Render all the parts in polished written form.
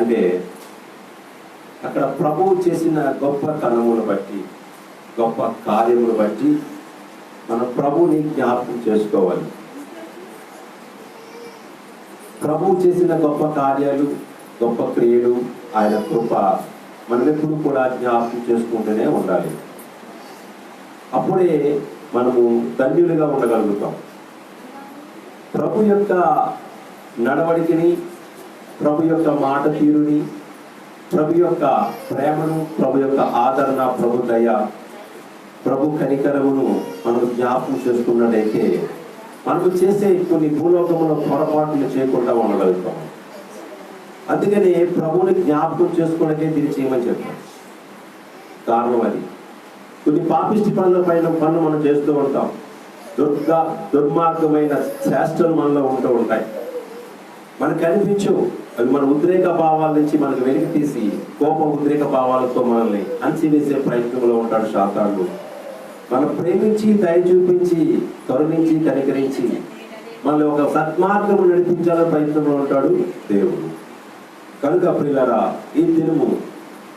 ఎందుకంటే అక్కడ ప్రభువు చేసిన గొప్ప తనమును బట్టి, గొప్ప కార్యమును బట్టి మన ప్రభువుని జ్ఞాపకం చేసుకోవాలి. ప్రభువు చేసిన గొప్ప కార్యాలు, గొప్ప క్రియలు, ఆయన కృప మనం ఎప్పుడు కూడా జ్ఞాపకం చేసుకుంటూనే ఉండాలి. అప్పుడే మనము ధన్యులుగా ఉండగలుగుతాం. ప్రభు యొక్క నడవడికని, ప్రభు యొక్క మాట తీరుని, ప్రభు యొక్క ప్రేమను, ప్రభు యొక్క ఆదరణ, ప్రభు దయ, ప్రభు కనికరమును మనం జ్ఞాపకం చేసుకున్నట్టయితే మనకు చేసే కొన్ని భూలోకముల పొరపాట్లు చేయకుండా ఉండగలుగుతాం. అందుకని ప్రభువుని జ్ఞాపకం చేసుకోవడానికే దీన్ని చేయమని చెప్పారు. కారణం అది. కొన్ని పాపిష్టి పనుల పనులు మనం చేస్తూ ఉంటాం. దుర్మార్గమైన చేష్టలు మనలో ఉంటూ ఉంటాయి. మనకు కనిపించవు. అవి మన ఉద్రేక భావాల నుంచి మనకు వెలికి తీసి కోప ఉద్రేక భావాలతో మనల్ని అంచివేసే ప్రయత్నంలో ఉంటాడు సాతానుడు. మనం ప్రేమించి, దయ చూపించి, కరుణించి, కనికరించి మనల్ని ఒక సన్మార్గము నడిపించాలని ప్రయత్నంలో ఉంటాడు దేవుడు. కనుక ప్రియులారా, ఈ దినము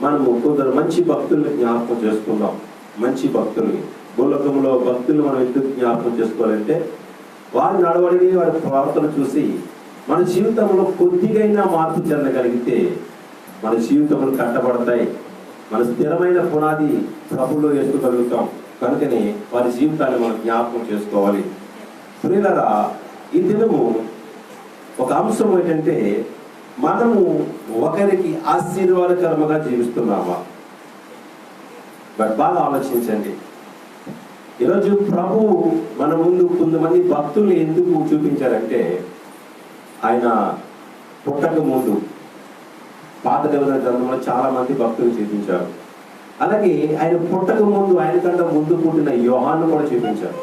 మనము కొందరు మంచి భక్తుల్ని జ్ఞాపకం చేసుకుందాం. మంచి భక్తుల్ని, భూలోకంలో భక్తులు మనం ఎందుకు జ్ఞాపకం చేసుకోవాలంటే వారి నడవడిని, వారి ప్రవర్తన చూసి మన జీవితంలో కొద్దిగైనా మార్పు చెందగలిగితే మన జీవితములు కట్టబడతాయి. మన స్థిరమైన పునాది ప్రభువులో వేసుకోగలుగుతాం. కనుకనే వారి జీవితాన్ని మనం జ్ఞాపకం చేసుకోవాలి. ప్రియులారా, ఈ దినము ఒక అంశం ఏంటంటే మనము ఒకరికి ఆశీర్వాదకరముగా జీవిస్తున్నామా? బాగా ఆలోచించండి. ఈరోజు ప్రభువు మన ముందు కొంతమంది భక్తుల్ని ఎందుకు చూపించారంటే, ఆయన పుట్టక ముందు పాత నిబంధన గ్రంథంలో చాలా మంది భక్తులు చూపించారు. అలాగే ఆయన పుట్టక ముందు, ఆయన కంటే ముందు పుట్టిన యోహాను కూడా చూపించారు.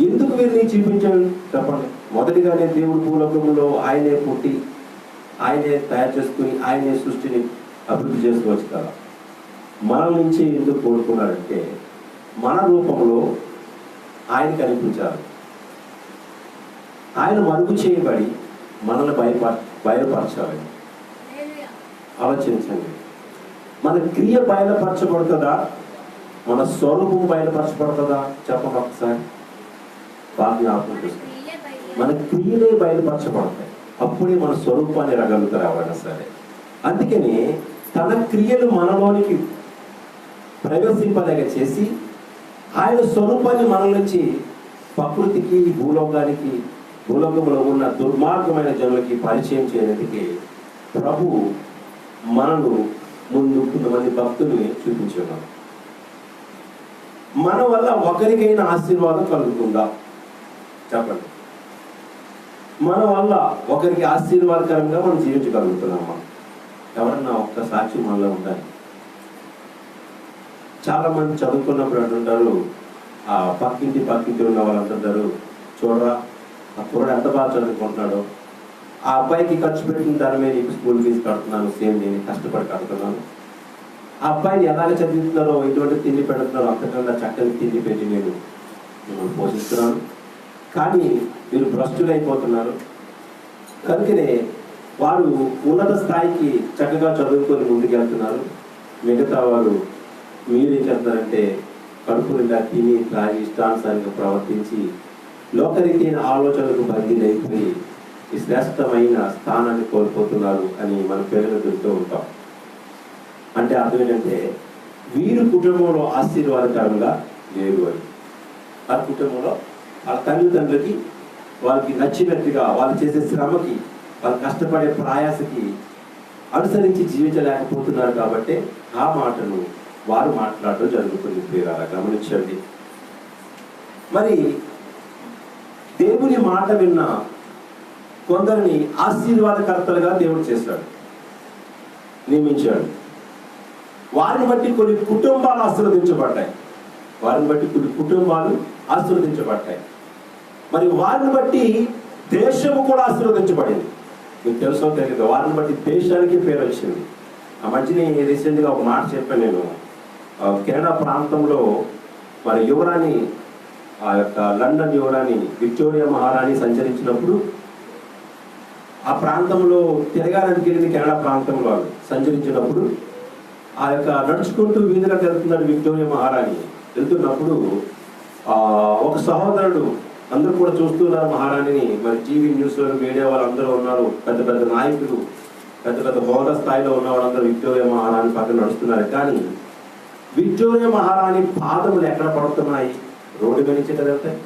ఎందుకు వీరిని చూపించాడు చెప్పండి? మొదటిగానే దేవుడు భూలోకంలో ఆయనే పుట్టి, ఆయనే తయారు చేసుకుని, ఆయనే సృష్టిని అభివృద్ధి చేసుకోవచ్చు కదా. మన నుంచి ఎందుకు కోరుకున్నాడంటే మన రూపంలో ఆయన కనిపించారు. ఆయన మరుగు చేయబడి మనల్ని బయలుపరచాలి. ఆలోచించండి. మన క్రియ బయలుపరచబడుతుందా? మన స్వరూపం బయలుపరచబడుతుందా? చెప్పండి ఒకసారి. బాగా జ్ఞాపకం చేసుకోండి. మన క్రియలే బయలుపరచబడతాయి. అప్పుడే మన స్వరూపాన్ని రగలుగుతారు ఎవరైనా సరే. అందుకని తన క్రియలు మనలోనికి ప్రవేశింపలేక చేసి ఆయన స్వరూపాన్ని మన నుంచి ప్రకృతికి, భూలోకానికి, భూలోకంలో ఉన్న దుర్మార్గమైన జనులకి పరిచయం చేయడానికి ప్రభు మనను ముందు కొంతమంది భక్తుల్ని చూపించున్నాం. మన వల్ల ఒకరికైనా ఆశీర్వాదం కలుగుతుందా? చెప్పండి. మన వల్ల ఒకరికి ఆశీర్వాదకరంగా మనం జీవించగలుగుతున్నామా? ఎవరన్నా ఒక్క సాక్షి మనలో ఉండాలి. చాలా మంది చదువుకున్నప్పుడు అంటుంటారు, ఆ పక్కింటి ఉన్న వాళ్ళు అంటుంటారు, చూడరా ఆ కుర్రాడు ఎంత బాగా చదువుకుంటున్నాడు, ఆ అబ్బాయికి ఖర్చు పెట్టిన దాని మీద నీకు స్కూల్ ఫీజు కడుతున్నాను, సేమ్ నేను కష్టపడి కడుతున్నాను, ఆ అబ్బాయిని ఎలాగ చదివిస్తున్నారో, ఎటువంటి తిండి పెడుతున్నారో అంతకన్నా చక్కని తిండి పెట్టి నేను పోషిస్తున్నాను, కానీ మీరు భ్రష్టులు అయిపోతున్నారు. కనుకనే వారు ఉన్నత స్థాయికి చక్కగా చదువుకొని ముందుకెళ్తున్నారు. మిగతా వారు మీరేం చేస్తారంటే కడుపు నిండా తిని, తాగి, ఇష్టానుసారంగా ప్రవర్తించి లోకరీతైన ఆలోచనలకు బందీలైపోయి ఈ శ్రేష్టమైన స్థానాన్ని కోల్పోతున్నారు అని మన పేరును తింటూ ఉంటాం. అంటే అర్థం ఏంటంటే వీరు కుటుంబంలో ఆశీర్వాదకరంగా లేరు అని. ఆ కుటుంబంలో వాళ్ళ తల్లిదండ్రులకి వాళ్ళకి నచ్చినట్టుగా వాళ్ళు చేసే శ్రమకి, వాళ్ళు కష్టపడే ప్రయాసకి అనుసరించి జీవించలేకపోతున్నారు. కాబట్టి ఆ మాటను వారు మాట్లాడడం జరుగుతుంది. ప్రియులారా, గమనించండి. మరి దేవుని మాట విన్న కొందరిని ఆశీర్వాదకర్తలుగా దేవుడు చేశాడు, నియమించాడు. వారిని బట్టి కొన్ని కుటుంబాలు ఆశీర్వదించబడ్డాయి. ఆశీర్వదించబడ్డాయి. మరి వారిని బట్టి దేశము కూడా ఆశీర్వదించబడింది. మీకు తెలుసో తెలియదు, వారిని బట్టి దేశానికి పేరు వచ్చింది. ఆ మధ్యనే రీసెంట్గా ఒక మాట చెప్పాను నేను. కెనడా ప్రాంతంలో మరి యువరాణి, ఆ యొక్క లండన్ యువరాణి విక్టోరియా మహారాణి సంచరించినప్పుడు ఆ ప్రాంతంలో తిరగాలని వెళ్ళింది. కెనడా ప్రాంతంలో సంచరించినప్పుడు ఆ యొక్క నడుచుకుంటూ వీధిలోకి వెళ్తున్నాడు విక్టోరియా మహారాణి. వెళ్తున్నప్పుడు ఒక సహోదరుడు, అందరూ కూడా చూస్తున్నారు మహారాణిని. మరి టీవీ న్యూస్లో మీడియా వాళ్ళందరూ ఉన్నారు, పెద్ద పెద్ద నాయకులు, పెద్ద పెద్ద హోదా స్థాయిలో ఉన్న వాళ్ళందరూ విక్టోరియా మహారాణి పక్కన నడుస్తున్నారు. కానీ విక్టోరియా మహారాణి పాదములు ఎక్కడ పడుతున్నాయి? రోడ్డు మీద నుంచి వెళ్తాయి.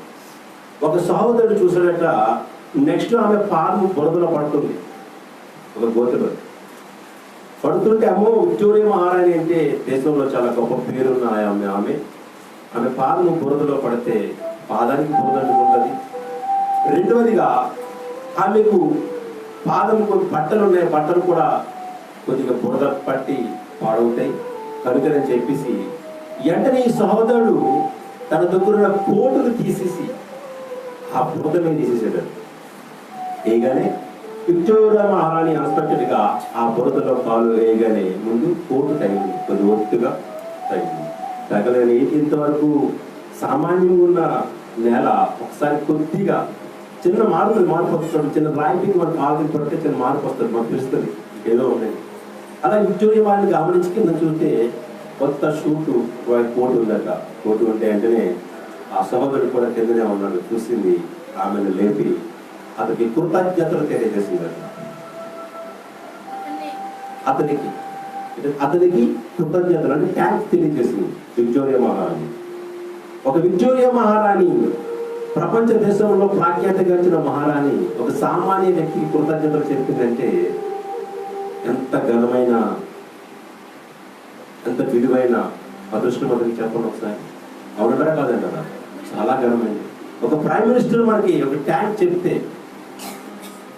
ఒక సహోదరుడు చూసాడట, నెక్స్ట్ ఆమె పాదము బురదలో పడుతుంది, ఒక గోతులో పడుతుంటే, అమ్మో విక్టోరియా మహారాణి అంటే దేశంలో చాలా గొప్ప పేరున్న ఆమె పాదము బురదలో పడితే పాదానికి బురద అంటుకుంటుంది. రెండవదిగా ఆమెకు పాదము కొన్ని బట్టలు ఉన్నాయి, బట్టలు కూడా కొద్దిగా బురద పట్టి పాడవుతాయి కనుకని చెప్పేసి వెంటనే ఈ సహోదరుడు తన దగ్గర ఉన్న కోటును తీసేసి ఆ బురద మీద తీసేసాడు. వేయగానే విక్టోరియా మహారాణి అన్ఎక్స్పెక్టెడ్గా ఆ బురదలో కాలు వేయగానే ముందు కోటు తగిలింది, కొద్ది ఒత్తుగా తగిలింది. తగలని ఇంతవరకు సామాన్యంగా ఉన్న నేల ఒకసారి కొద్దిగా చిన్న మార్పు వస్తుంది. చిన్న రాయిపింగ్ మన కాలు పడితే చిన్న మార్పు వస్తుంది, మనకు తెలుస్తుంది ఏదో ఉండేది. అలా విక్టోరియా వారిని గమనించి కింద చూస్తే కొత్త షూటు కోటు ఉందట. కోటు ఉంటే వెంటనే ఆ సహోదరుడు కూడా కిందనే ఉన్నాడు. చూసింది, ఆమెను లేపి అతనికి కృతజ్ఞతలు తెలియజేసిందట. అతనికి కృతజ్ఞతలు అంటే థ్యాంక్స్ తెలియజేసింది విక్టోరియా మహారాణి. ఒక విక్టోరియా మహారాణి ప్రపంచ దేశంలో ప్రాఖ్యాత గంచిన మహారాణి ఒక సామాన్య వ్యక్తికి కృతజ్ఞతలు చెప్పిందంటే ఎంత ఘనమైన, ఎంత విలువైన అదృష్టం అతనికి చెప్పండి ఒకసారి. అవునంటారా కాదంటారా? చాలా ఘనమైనది. ఒక ప్రైమ్ మినిస్టర్ మనకి ఒక ట్యాంక్ చెప్తే,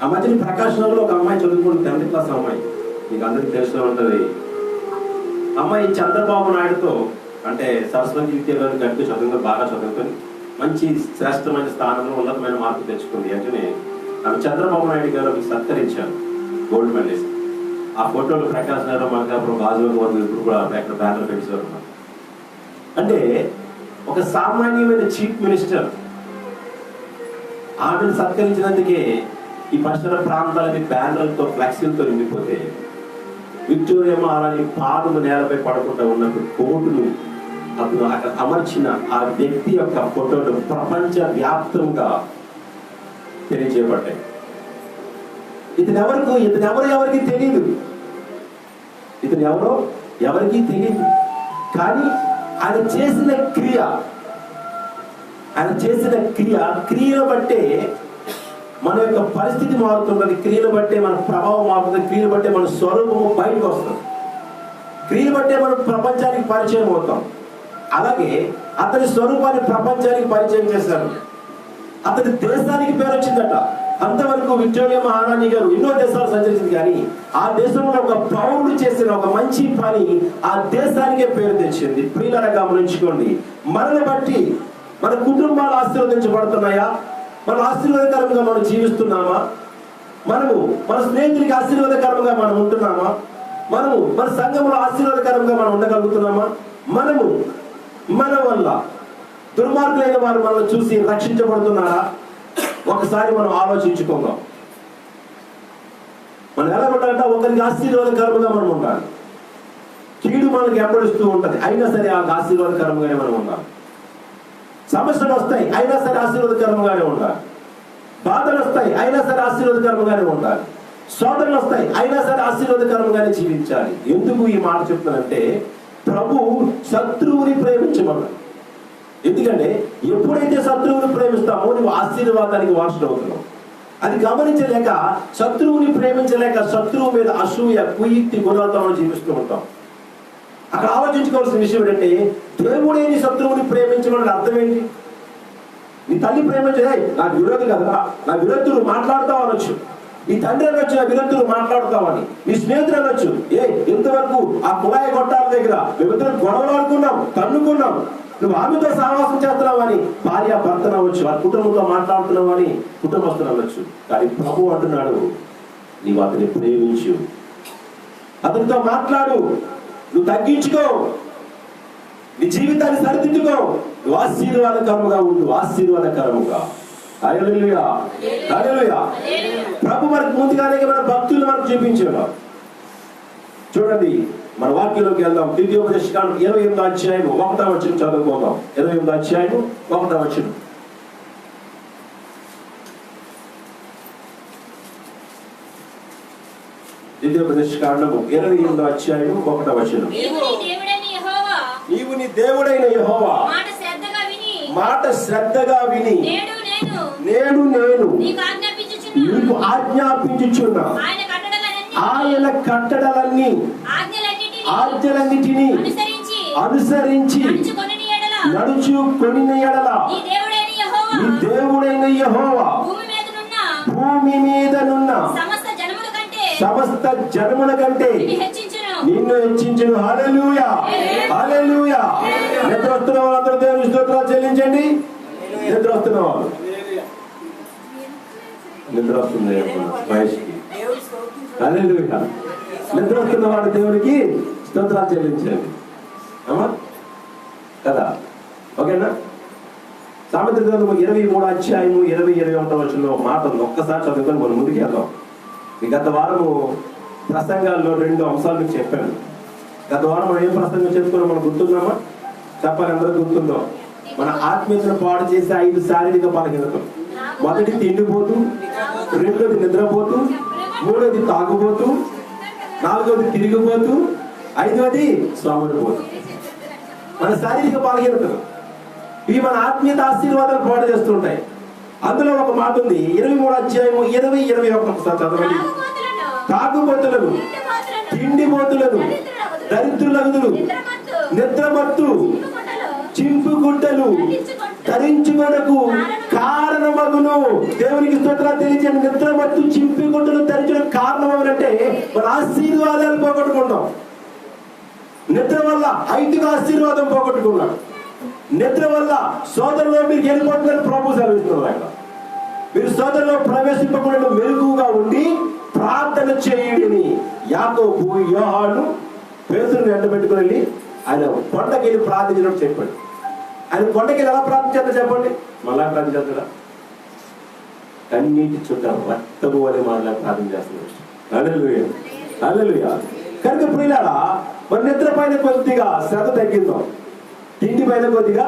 ఆ మధ్యన ప్రకాశ్ నగర్లో ఒక అమ్మాయి చదువుకుంటుంది, 10th క్లాస్ అమ్మాయి, మీకు అందరికి తెలిసిన ఉంటుంది. అమ్మాయి చంద్రబాబు నాయుడుతో అంటే సరస్వతి విద్యాలయం గడిపి బాగా చదువుకొని మంచి శ్రేష్టమైన స్థానంలో ఉన్నతమైన మార్పు తెచ్చుకుంది. వెంటనే ఆమె చంద్రబాబు నాయుడు గారు సత్కరించారు, గోల్డ్ మెడలిస్ట్. ఆ ఫోటోలు ప్రకాశ్ నగర్, మనకాపురం, గాజువాక వరకు ఇప్పుడు కూడా అక్కడ బ్యానర్ పెట్టేవారు. అంటే ఒక సామాన్యమైన చీఫ్ మినిస్టర్ ఆమెను సత్కరించినందుకే ఈ పరిసర ప్రాంతాలని బ్యానర్లతో, ఫ్లెక్సీలతో నిండిపోతే, విక్టోరియా మహారాణి పాదము నేలపై పడకుండా ఉన్నప్పుడు కోటును అతను అక్కడ అమర్చిన ఆ వ్యక్తి యొక్క ఫోటోలు ప్రపంచ వ్యాప్తంగా తెలియజేయబడ్డాయి. ఎవరికి తెలియదు, ఇతను ఎవరో ఎవరికి తెలియదు. కానీ ఆయన చేసిన క్రియను బట్టే మన యొక్క పరిస్థితి మారుతుంటుంది, క్రియను బట్టే మన ప్రభావం మారుతుంది, క్రియను బట్టే మన స్వరూపము బయటకు వస్తుంది, క్రియను బట్టే మనం ప్రపంచానికి పరిచయం అవుతాం. అలాగే అతని స్వరూపాన్ని ప్రపంచానికి పరిచయం చేశారు. అతని దేశానికి పేరు వచ్చిందట. అంతవరకు విక్టోరియా మహారాణి గారు ఎన్నో దేశాలు సంచరించింది, కానీ ఆ దేశంలో ఒక పౌరుడు చేసిన ఒక మంచి పని ఆ దేశానికే పేరు తెచ్చింది. ప్రియులారా గమనించుకోండి, మనల్ని బట్టి మన కుటుంబాలు ఆశీర్వదించబడుతున్నాయా? మన ఆశీర్వాదకరంగా మనం జీవిస్తున్నామా? మనము మన స్నేహితుడికి ఆశీర్వాదకరంగా మనం ఉంటున్నామా? మనము మన సంఘంలో ఆశీర్వాదకరంగా మనం ఉండగలుగుతున్నామా? మనము మన వల్ల దుర్మార్గులైన వారు మనల్ని చూసి రక్షించబడుతున్నారా? ఒకసారి మనం ఆలోచించుకుందాం. మనం ఎలా ఉండాలంటే ఒకరికి ఆశీర్వాదకరంగా మనం ఉండాలి. కీడు మనకి ఎప్పడిస్తూ ఉంటది, అయినా సరే ఆ ఆశీర్వాదకరంగానే మనం ఉండాలి. సమస్యలు వస్తాయి, అయినా సరే ఆశీర్వాదకరంగానే ఉండాలి. బాధలు వస్తాయి, అయినా సరే ఆశీర్వాదకరంగానే ఉండాలి. శోధనలు వస్తాయి, అయినా సరే ఆశీర్వాదకరంగానే జీవించాలి. ఎందుకు ఈ మాట చెప్తానంటే, ప్రభు శత్రువుని ప్రేమించమన్నాడు. ఎందుకంటే ఎప్పుడైతే శత్రువుని ప్రేమిస్తామో నువ్వు ఆశీర్వాదానికి వారసుడు అవుతున్నావు. అది గమనించలేక, శత్రువుని ప్రేమించలేక, శత్రువు మీద అసూయ, కుయుక్తి, గుణాలతో జీవిస్తూ ఉంటాం. అక్కడ ఆలోచించుకోవాల్సిన విషయం ఏంటంటే, దేవుడే నీ శత్రువుని ప్రేమించమని అర్థం ఏంటి? నీ తల్లి ప్రేమించదే నాకు విరోధి కదా, నా విరోధులు మాట్లాడుతావు అనొచ్చు. నీ తండ్రి అనొచ్చు నా విరోధులు మాట్లాడుతావని. నీ స్నేహితులు అనొచ్చు, ఇంతవరకు ఆ కుళాయి గొట్టాల దగ్గర మేమిద్దరం గొడవలు ఆడుకున్నాం, తన్నుకున్నాం, నువ్వు ఆమెతో సహవాసం చేస్తున్నావని. భార్య భర్తను అవ్వచ్చు, వారి కుటుంబంతో మాట్లాడుతున్నావని కుటుంబస్తులు అనొచ్చు. కానీ ప్రభు అంటున్నాడు, నీవు అతన్ని ప్రేమించు, అతనితో మాట్లాడు, నువ్వు తగ్గించుకో, నీ జీవితాన్ని సరిదిద్దుకో, నువ్వు ఆశీర్వాదకరముగా ఉండు. హల్లెలూయా, హల్లెలూయా. ప్రభు మనకు ముందుగానే మన భక్తులు మనకు చూపించాడు. చూడండి, మన వాక్యంలోకి వెళ్దాం. ద్వితీయోపదేశకాండం 28వ అధ్యాయం 1వ వచనం చదువుకుందాం. 28వ అధ్యాయం 1వ వచనం. ద్వితీయోపదేశకాండం 28వ అధ్యాయం 1వ వచనం. నీవు నీ దేవుడైన యెహోవా మాట శ్రద్ధగా విని నేను నీకు ఆజ్ఞాపించుచున్న ఆయన కట్టడలన్నీ ఆజ్ఞలన్నిటినీ అనుసరించి నడుచుకొనిన యెడల నీ దేవుడైన యెహోవా భూమి మీదనున్న సమస్త జనముల కంటే నిన్ను హెచ్చించును. హల్లెలూయా, హల్లెలూయా. నిద్ర వస్తున్న వాళ్ళందరూ దేవుని స్తోత్రాలు చెల్లించండి. నిద్ర వస్తున్న వాళ్ళు, నిద్ర వస్తుంది మహేష్కి. హల్లెలూయా. నిద్ర వస్తున్న వాడు దేవునికి స్తోత్రాలు చెల్లించండి. అమ్మా కదా, ఓకేనా? సామెతల గ్రంథము 23వ అధ్యాయము 20-21వ వచనంలో మాట ఉంది. ఒక్కసారి చదువుకొని మనం ముందుకు వెళ్దాం. గత వారము ప్రసంగాల్లో 2 అంశాలు మీకు చెప్పాను. గత వారం మనం ఏం ప్రసంగం చెప్పుకున్నాం మనం గుర్తున్నామా? చెప్పాలి, అందరూ గుర్తుందో? మన ఆత్మీయతను పాడు చేసే 5 శారీరక బలహీనతలు. మొదటి తిండిపోతూ, రెండోది నిద్రపోతూ, మూడోది తాగుపోతూ, నాలుగోది తిరిగిపోతూ, ఐదోది సోమరిపోతూ. మన శారీరక బలహీనతలు ఇవి మన ఆత్మీయత ఆశీర్వాదాలు పాడు చేస్తుంటాయి. అందులో ఒక మాట ఉంది, 23వ అధ్యాయము 20-21 చదవండి. తాగుబోతులను, తిండిపోతులను, దరిద్రులగుదురు, నిద్రమత్తు, చింపుగుడ్డలు ధరించుకొనకు కారణమగును. దేవునికి స్తోత్రాలు తెలియజేయండి. నిద్రమత్తు, చింపుగుడ్డలు ధరించడం కారణం అంటే మన ఆశీర్వాదాలు పోగొట్టుకుంటాం. నిద్ర వల్ల 5గా ఆశీర్వాదం పోగొట్టుకున్నాడు. నిద్ర వల్ల సోదరులో మీరు వెళ్ళిపోతుందని ప్రభు సెలవిస్తున్నారు. మీరు సోదరులో ప్రవేశింపకుండా మెరుగుగా ఉండి ప్రార్థన చేయుడిని యాకోబు, యోహాను పేతురుని వెంటబెట్టుకుని వెళ్ళి ఆయన కొండకి వెళ్ళి ప్రార్థించినట్టు చెప్పండి. ఆయన కొండకి వెళ్ళి ఎలా ప్రార్థించారో చెప్పండి. మళ్ళా ప్రార్థన చేస్తాడా? కన్నీటి చుట్ట రక్తము వలె మాట్లాడి ప్రార్థన చేస్తున్నాడు. హల్లెలూయా, హల్లెలూయా. కనుక ప్రియులారా, మన నిద్ర పైన కొద్దిగా శ్రద్ధ తగ్గిద్దాం, తిండి పైన కొద్దిగా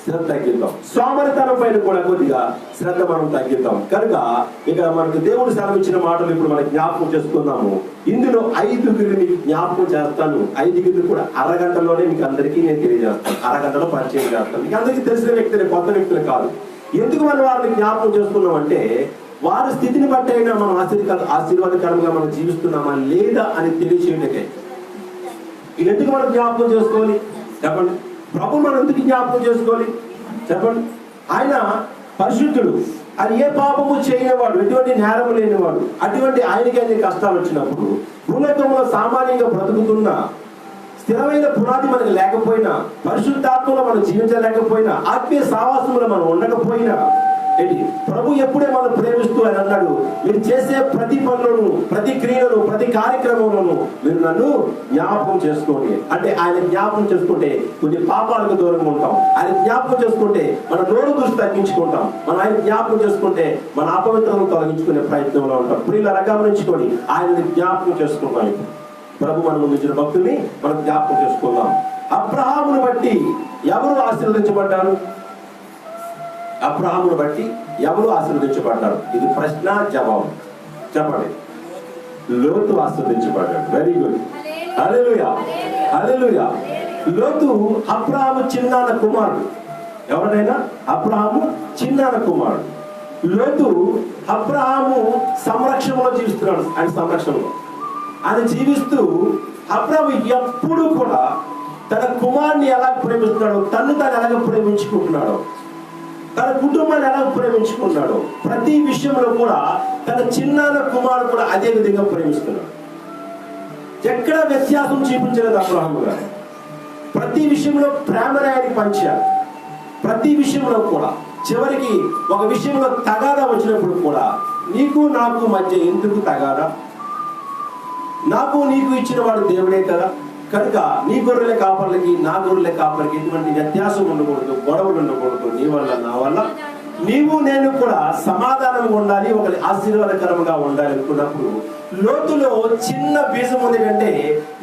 శ్రద్ధ తగ్గిద్దాం, సోమరితనం పైన కూడా కొద్దిగా శ్రద్ధ మనం తగ్గిద్దాం. కనుక ఇక మనకు దేవుడు సెలవిచ్చిన మాటలు ఇప్పుడు మనం జ్ఞాపకం చేసుకుందాము. ఇందులో 5 మీకు జ్ఞాపకం చేస్తాను. 5 కూడా అరగంటలోనే మీకు అందరికీ నేను తెలియజేస్తాను. అరగంటలో పరిచయం చేస్తాను. మీకు అందరికీ తెలిసిన వ్యక్తులే, కొత్త వ్యక్తులు కాదు. ఎందుకు మనం వారిని జ్ఞాపకం చేసుకున్నాం అంటే వారి స్థితిని బట్టి అయినా మనం ఆశీర్వాదకరంగా మనం జీవిస్తున్నామా లేదా అని తెలియచేయటకే. ఇది ఎందుకు మనం జ్ఞాపకం చేసుకోవాలి చెప్పండి? ప్రభు మనం ఎందుకు జ్ఞాపకం చేసుకోవాలి చెప్పండి? ఆయన పరిశుద్ధుడు, ఆయన ఏ పాపము చేయనివాడు, ఎటువంటి నేరము లేనివాడు. అటువంటి ఆయనకి అన్ని కష్టాలు వచ్చినప్పుడు భూలోకంలో సామాన్యంగా బ్రతుకుతున్న స్థిరమైన పునాది మనకు లేకపోయినా, పరిశుద్ధాత్మలో మనం జీవించలేకపోయినా, ఆత్మీయ సావాసంలో మనం ఉండకపోయినా, ప్రభు ఎప్పుడే మనం ప్రేమిస్తూ ఆయన అన్నాడు, మీరు చేసే ప్రతి పనులను, ప్రతి క్రియలను, ప్రతి కార్యక్రమంలోనూ మీరు నన్ను జ్ఞాపకం చేసుకోండి. అంటే ఆయన జ్ఞాపకం చేసుకుంటే కొన్ని పాపాలకు దూరంగా ఉంటాం. ఆయన జ్ఞాపకం చేసుకుంటే మన నోరు దృష్టి తగ్గించుకుంటాం. మనం ఆయన జ్ఞాపకం చేసుకుంటే మన అపవిత్రతను తొలగించుకునే ప్రయత్నంలో ఉంటాం. ప్రియులారా గమనించుకొని ఆయనని జ్ఞాపకం చేసుకుంటాం. ప్రభు మనం ముందున్న భక్తుల్ని మనం జ్ఞాపకం చేసుకుందాం. అబ్రహామును బట్టి ఎవరు ఆశీర్వదించబడ్డారు? అబ్రహామును బట్టి ఎవరు ఆశీర్వదించబడ్డారు? ఇది ప్రశ్న జవాబు. చెప్పండి. లోతు ఆశీర్వదించబడ్డాడు. Very good. హల్లెలూయా, హల్లెలూయా. లోతు అబ్రహాము చిన్నాన్న కుమారుడు. ఎవరైనా అబ్రహాము చిన్నాన్న కుమారుడు. లోతు అబ్రహాము సంరక్షణలో జీవిస్తున్నాడు. ఆయన సంరక్షణలో ఆయన జీవిస్తూ అబ్రహాము ఎప్పుడు కూడా తన కుమారుని ఎలా ప్రేమిస్తున్నాడో, తను ఎలాగ ప్రేమించుకుంటున్నాడో, తన కుటుంబాన్ని ఎలా ప్రేమించుకున్నాడు, ప్రతి విషయంలో కూడా తన చిన్నాన్న కుమారుడు కూడా అదే విధంగా ప్రేమిస్తున్నాడు. ఎక్కడ వ్యత్యాసం చూపించలేదు అబ్రహాము గారు. ప్రతి విషయంలో ప్రేమని ఆయన పంచారు. ప్రతి విషయంలో కూడా చివరికి ఒక విషయంలో తగాదా వచ్చినప్పుడు కూడా నీకు నాకు మధ్య ఎందుకు తగాదా? నాకు నీకు ఇచ్చిన వాడు దేవుడే కదా, కనుక నీ గొర్రెల కాపర్లకి నా గొర్రెల కాపర్లకి ఎటువంటి వ్యత్యాసం ఉండకూడదు, గొడవలు ఉండకూడదు. నీ వల్ల నా వల్ల నీవు నేను కూడా సమాధానంగా ఉండాలి, ఒకరి ఆశీర్వాదకరంగా ఉండాలి అనుకున్నప్పుడు లోతులో చిన్న బీజం ఉంది. అంటే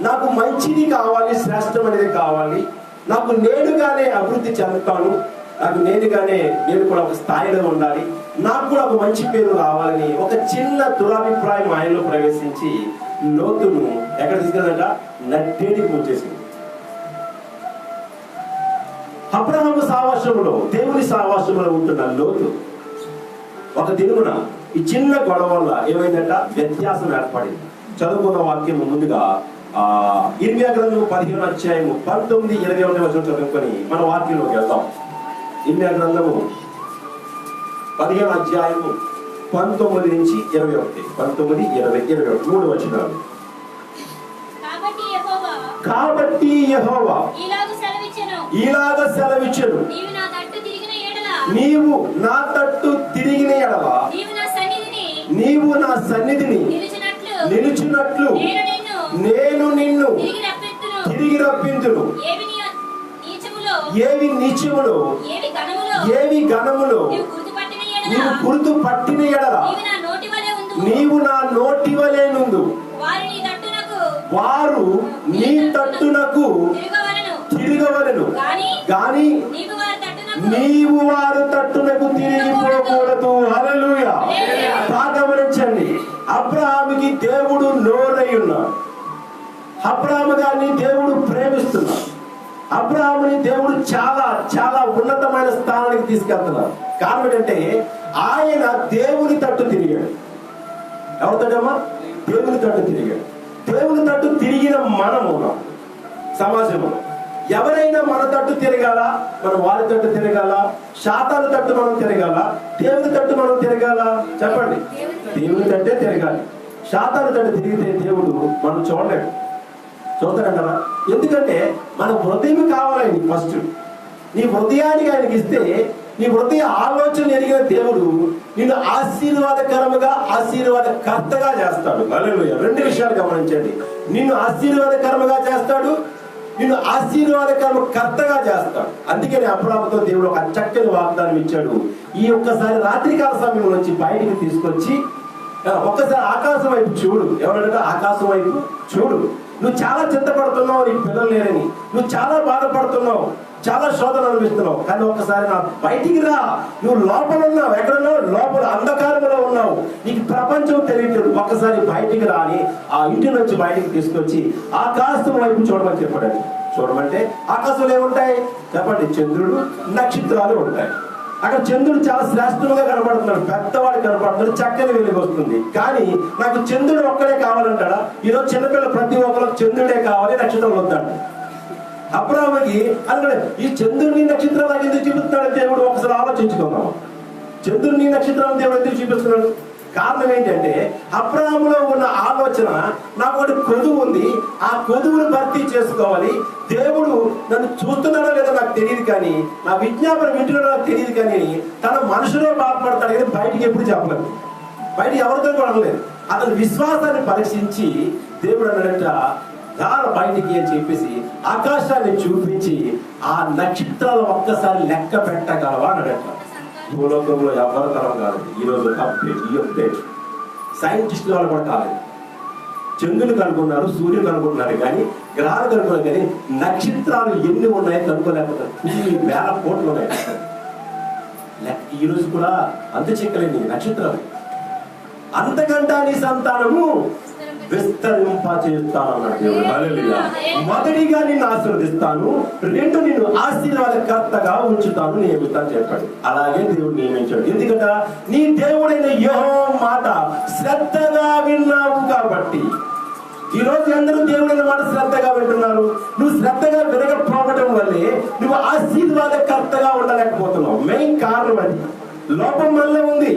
నాకు మంచిది కావాలి, శ్రేష్టమైనది కావాలి, నాకు నేనుగానే అభివృద్ధి చెందుతాను, నాకు నేను కూడా ఒక స్థాయిలో ఉండాలి, నాకు కూడా ఒక మంచి పేరు రావాలని ఒక చిన్న దురాభిప్రాయం ఆయనలో ప్రవేశించి లోతును ఎక్కడ తీసుకెళ్ళాక నట్టేడికి వచ్చేసింది. అబ్రహాము సావాసంలో, దేవుని సావాసంలో ఉంటున్న లోతు ఒక దినమున ఈ చిన్న గొడవ వల్ల ఏమైందంట, వ్యత్యాసం ఏర్పడింది. చదువుకున్న వాక్యం ముందుగా ఇర్మియా గ్రంథం 15:19-21 చదువుకొని మన వాక్యంలోకి వెళ్దాం. ఇర్మియా గ్రంథము 15:19-21, 3 వచనాలు. కాబట్టి యెహోవా ఇలాగ సెలవిచ్చెను, నీవు నా తట్టు తిరిగిన ఎడల నీవు నా సన్నిధిని నిలుచున్నట్లు నేను నిన్ను తిరిగి రప్పింతును. ఏవి నీచములో ఏవి ఘనములో నీవు గుర్తు పట్టిన ఎడల నీవు నా నోటి వలె నుండు. వారు నీ తట్టునకు తిరగవలెను, గాని నీవు వారు తట్టునకు తిరిగిపోకూడదు. హల్లెలూయా. గమనించండి, అబ్రహాముకి దేవుడు నోరై ఉన్నాడు. అబ్రహాము గారిని దేవుడు ప్రేమిస్తున్నాడు. అబ్రహాముని దేవుడు చాలా చాలా ఉన్నతమైన స్థానానికి తీసుకెళ్తున్నారు. కారణం ఏంటంటే ఆయన దేవుని తట్టు తిరిగాడు. ఎవరితోటమ్మా? దేవుని తట్టు తిరిగాడు. దేవుని తట్టు తిరిగిన మనము సమాజంలో ఎవరైనా మన తట్టు తిరగాల, మనం వారి తట్టు తిరగాల, శాతాను తట్టు మనం తిరగాల, దేవుని తట్టు మనం తిరగాల? చెప్పండి. దేవుని తట్టే తిరగాలి. శాతాను తట్టు తిరిగితే దేవుడు మనం చూడలేడు. చూస్తాడంటారా? ఎందుకంటే మన హృదయం కావాలని ఫస్ట్ నీ హృదయానికి ఆయనకి ఇస్తే నీ హృదయ ఆలోచన ఎరిగిన దేవుడు నిన్ను ఆశీర్వాదకరముగా ఆశీర్వాదకర్తగా చేస్తాడు. హల్లెలూయా. 2 విషయాలు గమనించండి. నిన్ను ఆశీర్వాదకరముగా చేస్తాడు, నిన్ను ఆశీర్వాదకర్తగా చేస్తాడు. అందుకని అబ్రహాముతో దేవుడు ఒక చక్కని వాగ్దానం ఇచ్చాడు. ఈ ఒక్కసారి రాత్రికాల సమయం నుంచి బయటికి తీసుకొచ్చి ఒక్కసారి ఆకాశం వైపు చూడు. ఎవరంటే ఆకాశం వైపు చూడు. నువ్వు చాలా చింతపడుతున్నావు, నీకు పిల్లలు లేరని, నువ్వు చాలా బాధపడుతున్నావు, చాలా శోధన అనిపిస్తున్నావు, కానీ ఒక్కసారి నా బయటికి రా. నువ్వు లోపల ఉన్నావు, ఎక్కడున్నావు? లోపల అంధకారంలో ఉన్నావు, నీకు ప్రపంచం తెలియట్లేదు. ఒక్కసారి బయటికి రాని ఆ ఇంటి నుంచి బయటికి తీసుకొచ్చి ఆకాశం వైపు చూడమని చెప్పాడు. చూడమంటే ఆకాశంలో ఏముంటాయి చెప్పండి? చంద్రుడు, నక్షత్రాలు ఉంటాయి. అక్కడ చంద్రుడు చాలా శ్రేష్టంగా కనబడుతున్నాడు, పెద్దవాడు కనబడుతున్నాడు, చక్కని వెలుగు వస్తుంది. కానీ నాకు చంద్రుడు ఒక్కడే కావాలంటాడా? ఈరోజు చిన్నపిల్లలు ప్రతి ఒక్కరికి చంద్రుడే కావాలి, నక్షత్రాలు వద్దాడు. అబ్రహాముకి అందుకనే ఈ చంద్రుని నక్షత్రాలు నాకు ఎందుకు చూపిస్తున్నాడు దేవుడు? ఒకసారి ఆలోచించుకుందాం. చంద్రుని నక్షత్రాలను దేవుడు ఎందుకు చూపిస్తున్నాడు? కారణం ఏంటంటే అబ్రహాములో ఉన్న ఆలోచన, నాకు ఒకటి కొదువు ఉంది, ఆ కొదువును భర్తీ చేసుకోవాలి. దేవుడు నన్ను చూస్తున్నాడో లేదో నాకు తెలియదు, కానీ నా విజ్ఞాపన వింటున్నాడో నాకు తెలియదు, కానీ తన మనసులో బాధపడతాడు, కానీ బయటికి ఎప్పుడు చెప్పలేదు, బయట ఎవరితో కూడా అనలేదు. అతని విశ్వాసాన్ని పరీక్షించి దేవుడు అన్నాడంట, దాని బయటికి అని చెప్పేసి ఆకాశాన్ని చూపించి ఆ నక్షత్రాలు ఒక్కసారి లెక్క పెట్టగలవా అన్నాడంట. భూలోకంలో ఎవరి తరం కాదు ఈరోజు అప్డేట్. సైంటిస్టులు వాళ్ళు కూడా కాలేదు. చంద్రుని కనుక్కున్నారు, సూర్యుని కనుక్కుంటున్నారు, కానీ గ్రహాలు కనుక్కున్నారు, కానీ నక్షత్రాలు ఎన్ని ఉన్నాయో కనుక్కోలేకపోతారు. 1000 కోట్లు ఉన్నాయి. ఈరోజు కూడా అంత చెక్కలేని నక్షత్రాలు. అంతకంటే నీ సంతానము విస్తరింపచేస్తానన్నాడు దేవుడు. హల్లెలూయా. మొదటిగా నిన్ను ఆశీర్వదిస్తాను, 2 నిన్ను ఆశీర్వాదకర్తగా ఉంచుతాను, నియమిస్తాను చెప్పాడు. అలాగే దేవుడు నియమించాడు. ఎందుకంటే నీ దేవుడైన యెహోవా మాట శ్రద్ధగా విన్నావు కాబట్టి. ఈ రోజు అందరూ దేవుడైన మాట శ్రద్ధగా వింటున్నారు. నువ్వు శ్రద్ధగా వినకపోవడం వల్లే నువ్వు ఆశీర్వాదకర్తగా ఉండలేకపోతున్నావు. మెయిన్ కారణం అది. లోపం వల్ల ఉంది.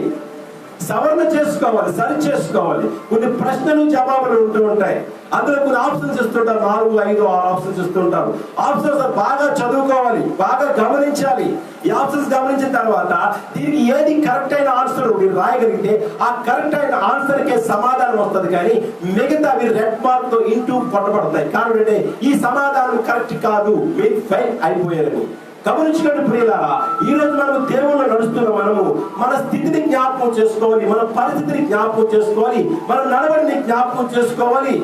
సవరణ చేసుకోవాలి, సరి చేసుకోవాలి. కొన్ని ప్రశ్నలు జవాబులు ఉంటూ ఉంటాయి. అందులో కొన్ని ఆప్షన్స్ ఇస్తుంటారు, 4, 5, 6 ఆప్షన్స్ ఇస్తుంటారు. ఆప్షన్స్ బాగా చదువుకోవాలి, బాగా గమనించాలి. ఈ ఆప్షన్స్ గమనించిన తర్వాత దీనికి ఏది కరెక్ట్ అయిన ఆన్సర్ మీరు రాయగలిగితే ఆ కరెక్ట్ అయిన ఆన్సర్ కే సమాధానం వస్తుంది. కానీ మిగతా మీరు రెడ్ మార్క్ తో ఇంటూ కొట్టబడతాయి. కారణం అంటే ఈ సమాధానం కరెక్ట్ కాదు, మీరు ఫెయిల్ అయిపోయారని. గమనించుకోండి ప్రియులారా, ఈ రోజు మనం దేవుళ్ళు నడుస్తున్న మనము మన స్థితిని జ్ఞాపకం చేసుకోవాలి, మన పరిస్థితిని జ్ఞాపకం చేసుకోవాలి, మన నడవడిని జ్ఞాపకం చేసుకోవాలి,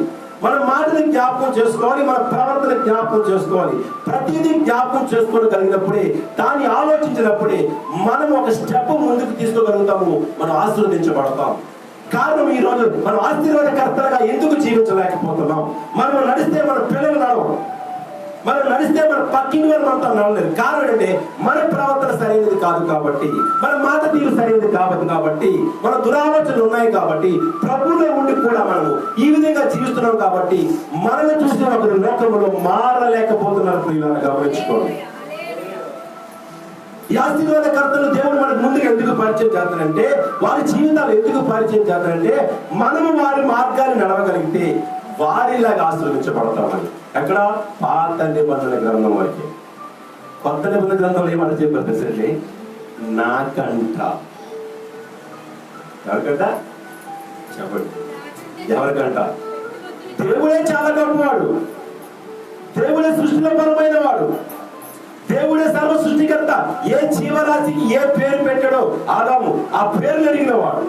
మన మాటని జ్ఞాపకం చేసుకోవాలి, మన ప్రవర్తన జ్ఞాపకం చేసుకోవాలి. ప్రతిదీ జ్ఞాపకం చేసుకోగలిగినప్పుడే, దాన్ని ఆలోచించినప్పుడే మనం ఒక స్టెప్ ముందుకు తీసుకోగలుగుతాము, మనం ఆశీర్వదించబడతాం. కారణం ఈ రోజు మనం ఆశీర్వాదకర్తలుగా ఎందుకు జీవించలేకపోతున్నాం? మనం నడిస్తే మన పిల్లలు నడవరు, మనం నడిస్తే మన పక్కింటి వారు మనతో నడలేదు. కారణం ఏంటంటే మన ప్రవర్తన సరైనది కాదు కాబట్టి, మన మాట తీరు సరైనది కాబట్టి, మన దురాలోచనలు ఉన్నాయి కాబట్టి, ప్రభువులో ఉండి కూడా మనము ఈ విధంగా జీవిస్తున్నాం కాబట్టి మనల్ని చూసిన ఒకరు లోకంలో మారలేకపోతున్నారు. ప్రియులారా, గమనించుకోండి. ఈ ఆశీర్వాదకర్తలు దేవుడు మనకు ముందుకు ఎందుకు పరిచయం చేస్తారంటే, వారి జీవితాలు ఎందుకు పరిచయం చేస్తారంటే, మనము వారి మార్గాన్ని నడవగలిగితే వారిలాగా ఆశీర్వదించబడతామని. ఎక్కడ? పాత నిబంధన గ్రంథం వరకే. కొత్త నిబంధన గ్రంథంలో ఏమని చెప్పారు తెలుసండి? నాకంట. ఎవరికంట? చెప్పండి, ఎవరికంట? దేవుడే చాలా గొప్పవాడు, దేవుడే సృష్టిలో పరమైన వాడు, దేవుడే సర్వ సృష్టికర్త. ఏ జీవరాశికి ఏ పేరు పెట్టాడో ఆదాము ఆ పేరుని అడిగిన వాడు.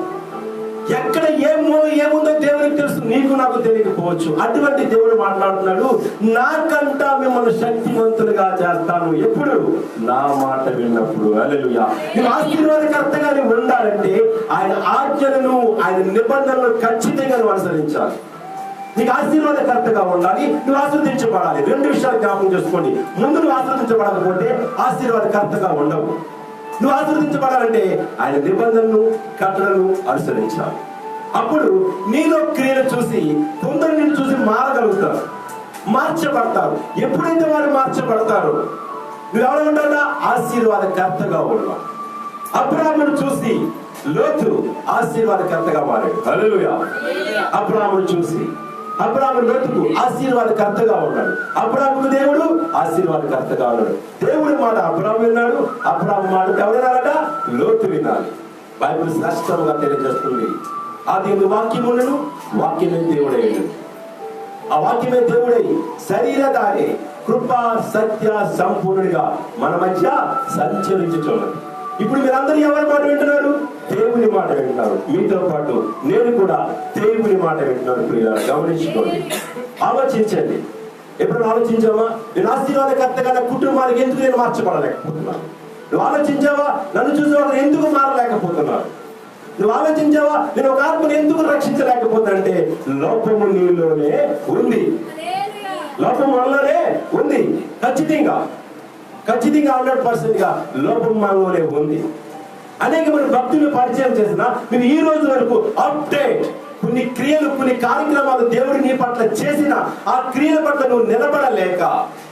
ఎక్కడ ఏముందో దేవునికి తెలుసు, నీకు నాకు తెలియకపోవచ్చు. అటువంటి దేవుడు మాట్లాడుతున్నాడు, నాకంట మిమ్మల్ని శక్తివంతులుగా చేస్తాను. ఎప్పుడు? నా మాట విన్నప్పుడు. హల్లెలూయా. నువ్వు ఆశీర్వాదకర్తగా ఉండాలంటే ఆయన ఆజ్ఞలను, ఆయన నిబంధనలను ఖచ్చితంగా అనుసరించాలి. నీకు ఆశీర్వాదకర్తగా ఉండాలి, నువ్వు ఆశీర్వదించబడాలి. రెండు విషయాలు జ్ఞాపకం చేసుకోండి. ముందు నువ్వు ఆశీర్వదించబడకపోతే ఆశీర్వాదకర్తగా ఉండవు. నువ్వు ఆశీర్వదించబడాలంటే ఆయన నిబంధనలు, కట్టడలను అనుసరించాలి. అప్పుడు నీలో క్రియలు చూసి కొందరు నిన్ను చూసి మారగలుగుతారు, మార్చబడతారు. ఎప్పుడైతే వారు మార్చబడతారో నువ్వెవరు ఉంటాడా? ఆశీర్వాదకర్తగా ఉన్నావు. అబ్రాహామును చూసి లోతు ఆశీర్వాదకర్తగా మారాడు. హల్లెలూయా. అబ్రాహామును చూసి అబ్రాహాము లోతుకు ఆశీర్వాదకర్తగా ఉన్నాడు. అబ్రాహాముకు దేవుడు ఆశీర్వాదకర్తగా ఉన్నాడు. దేవుడి మాట అబ్రాహాము విన్నాడు, అబ్రాహాము మాట ఎవరు వినాలట? లోతు వినాలి. బైబిల్ స్పష్టంగా తెలియజేస్తుంది, ఆది వాక్యములను, వాక్యమే దేవుడై, ఆ వాక్యమే దేవుడై శరీరధారి కృపా సత్య సంపూర్ణుడిగా మన మధ్య సంచరించుచున్నాడు. ఇప్పుడు మీరందరూ ఎవరి మాట వింటున్నారు? దేవుని మాట వింటున్నారు. మీతో పాటు నేను కూడా దేవుని మాట వింటున్నాను. ప్రియులారా, గమనించుకోండి, ఆలోచించండి. ఎప్పుడు ఆలోచించావా? నేను ఆశీర్వాదకర్తగా నా కుటుంబానికి ఎందుకు నేను మార్చబడలేకపోతున్నాను? నువ్వు ఆలోచించావా? నన్ను చూసే వాళ్ళు ఎందుకు మారలేకపోతున్నారు? నువ్వు ఆలోచించావా? నేను ఒక ఆత్మను ఎందుకు రక్షించలేకపోతానంటే లోపము నీలోనే ఉంది, లోపం మనలోనే ఉంది. ఖచ్చితంగా 100% గా లోపం మనలోనే ఉంది. అనేక మంది భక్తులు పరిచయం చేసిన నేను ఈ రోజు వరకు అప్డేట్ కొన్ని క్రియలు, కొన్ని కార్యక్రమాలు దేవుడు నీ పట్ల చేసిన ఆ క్రియల పట్ల నువ్వు నిలబడలేక,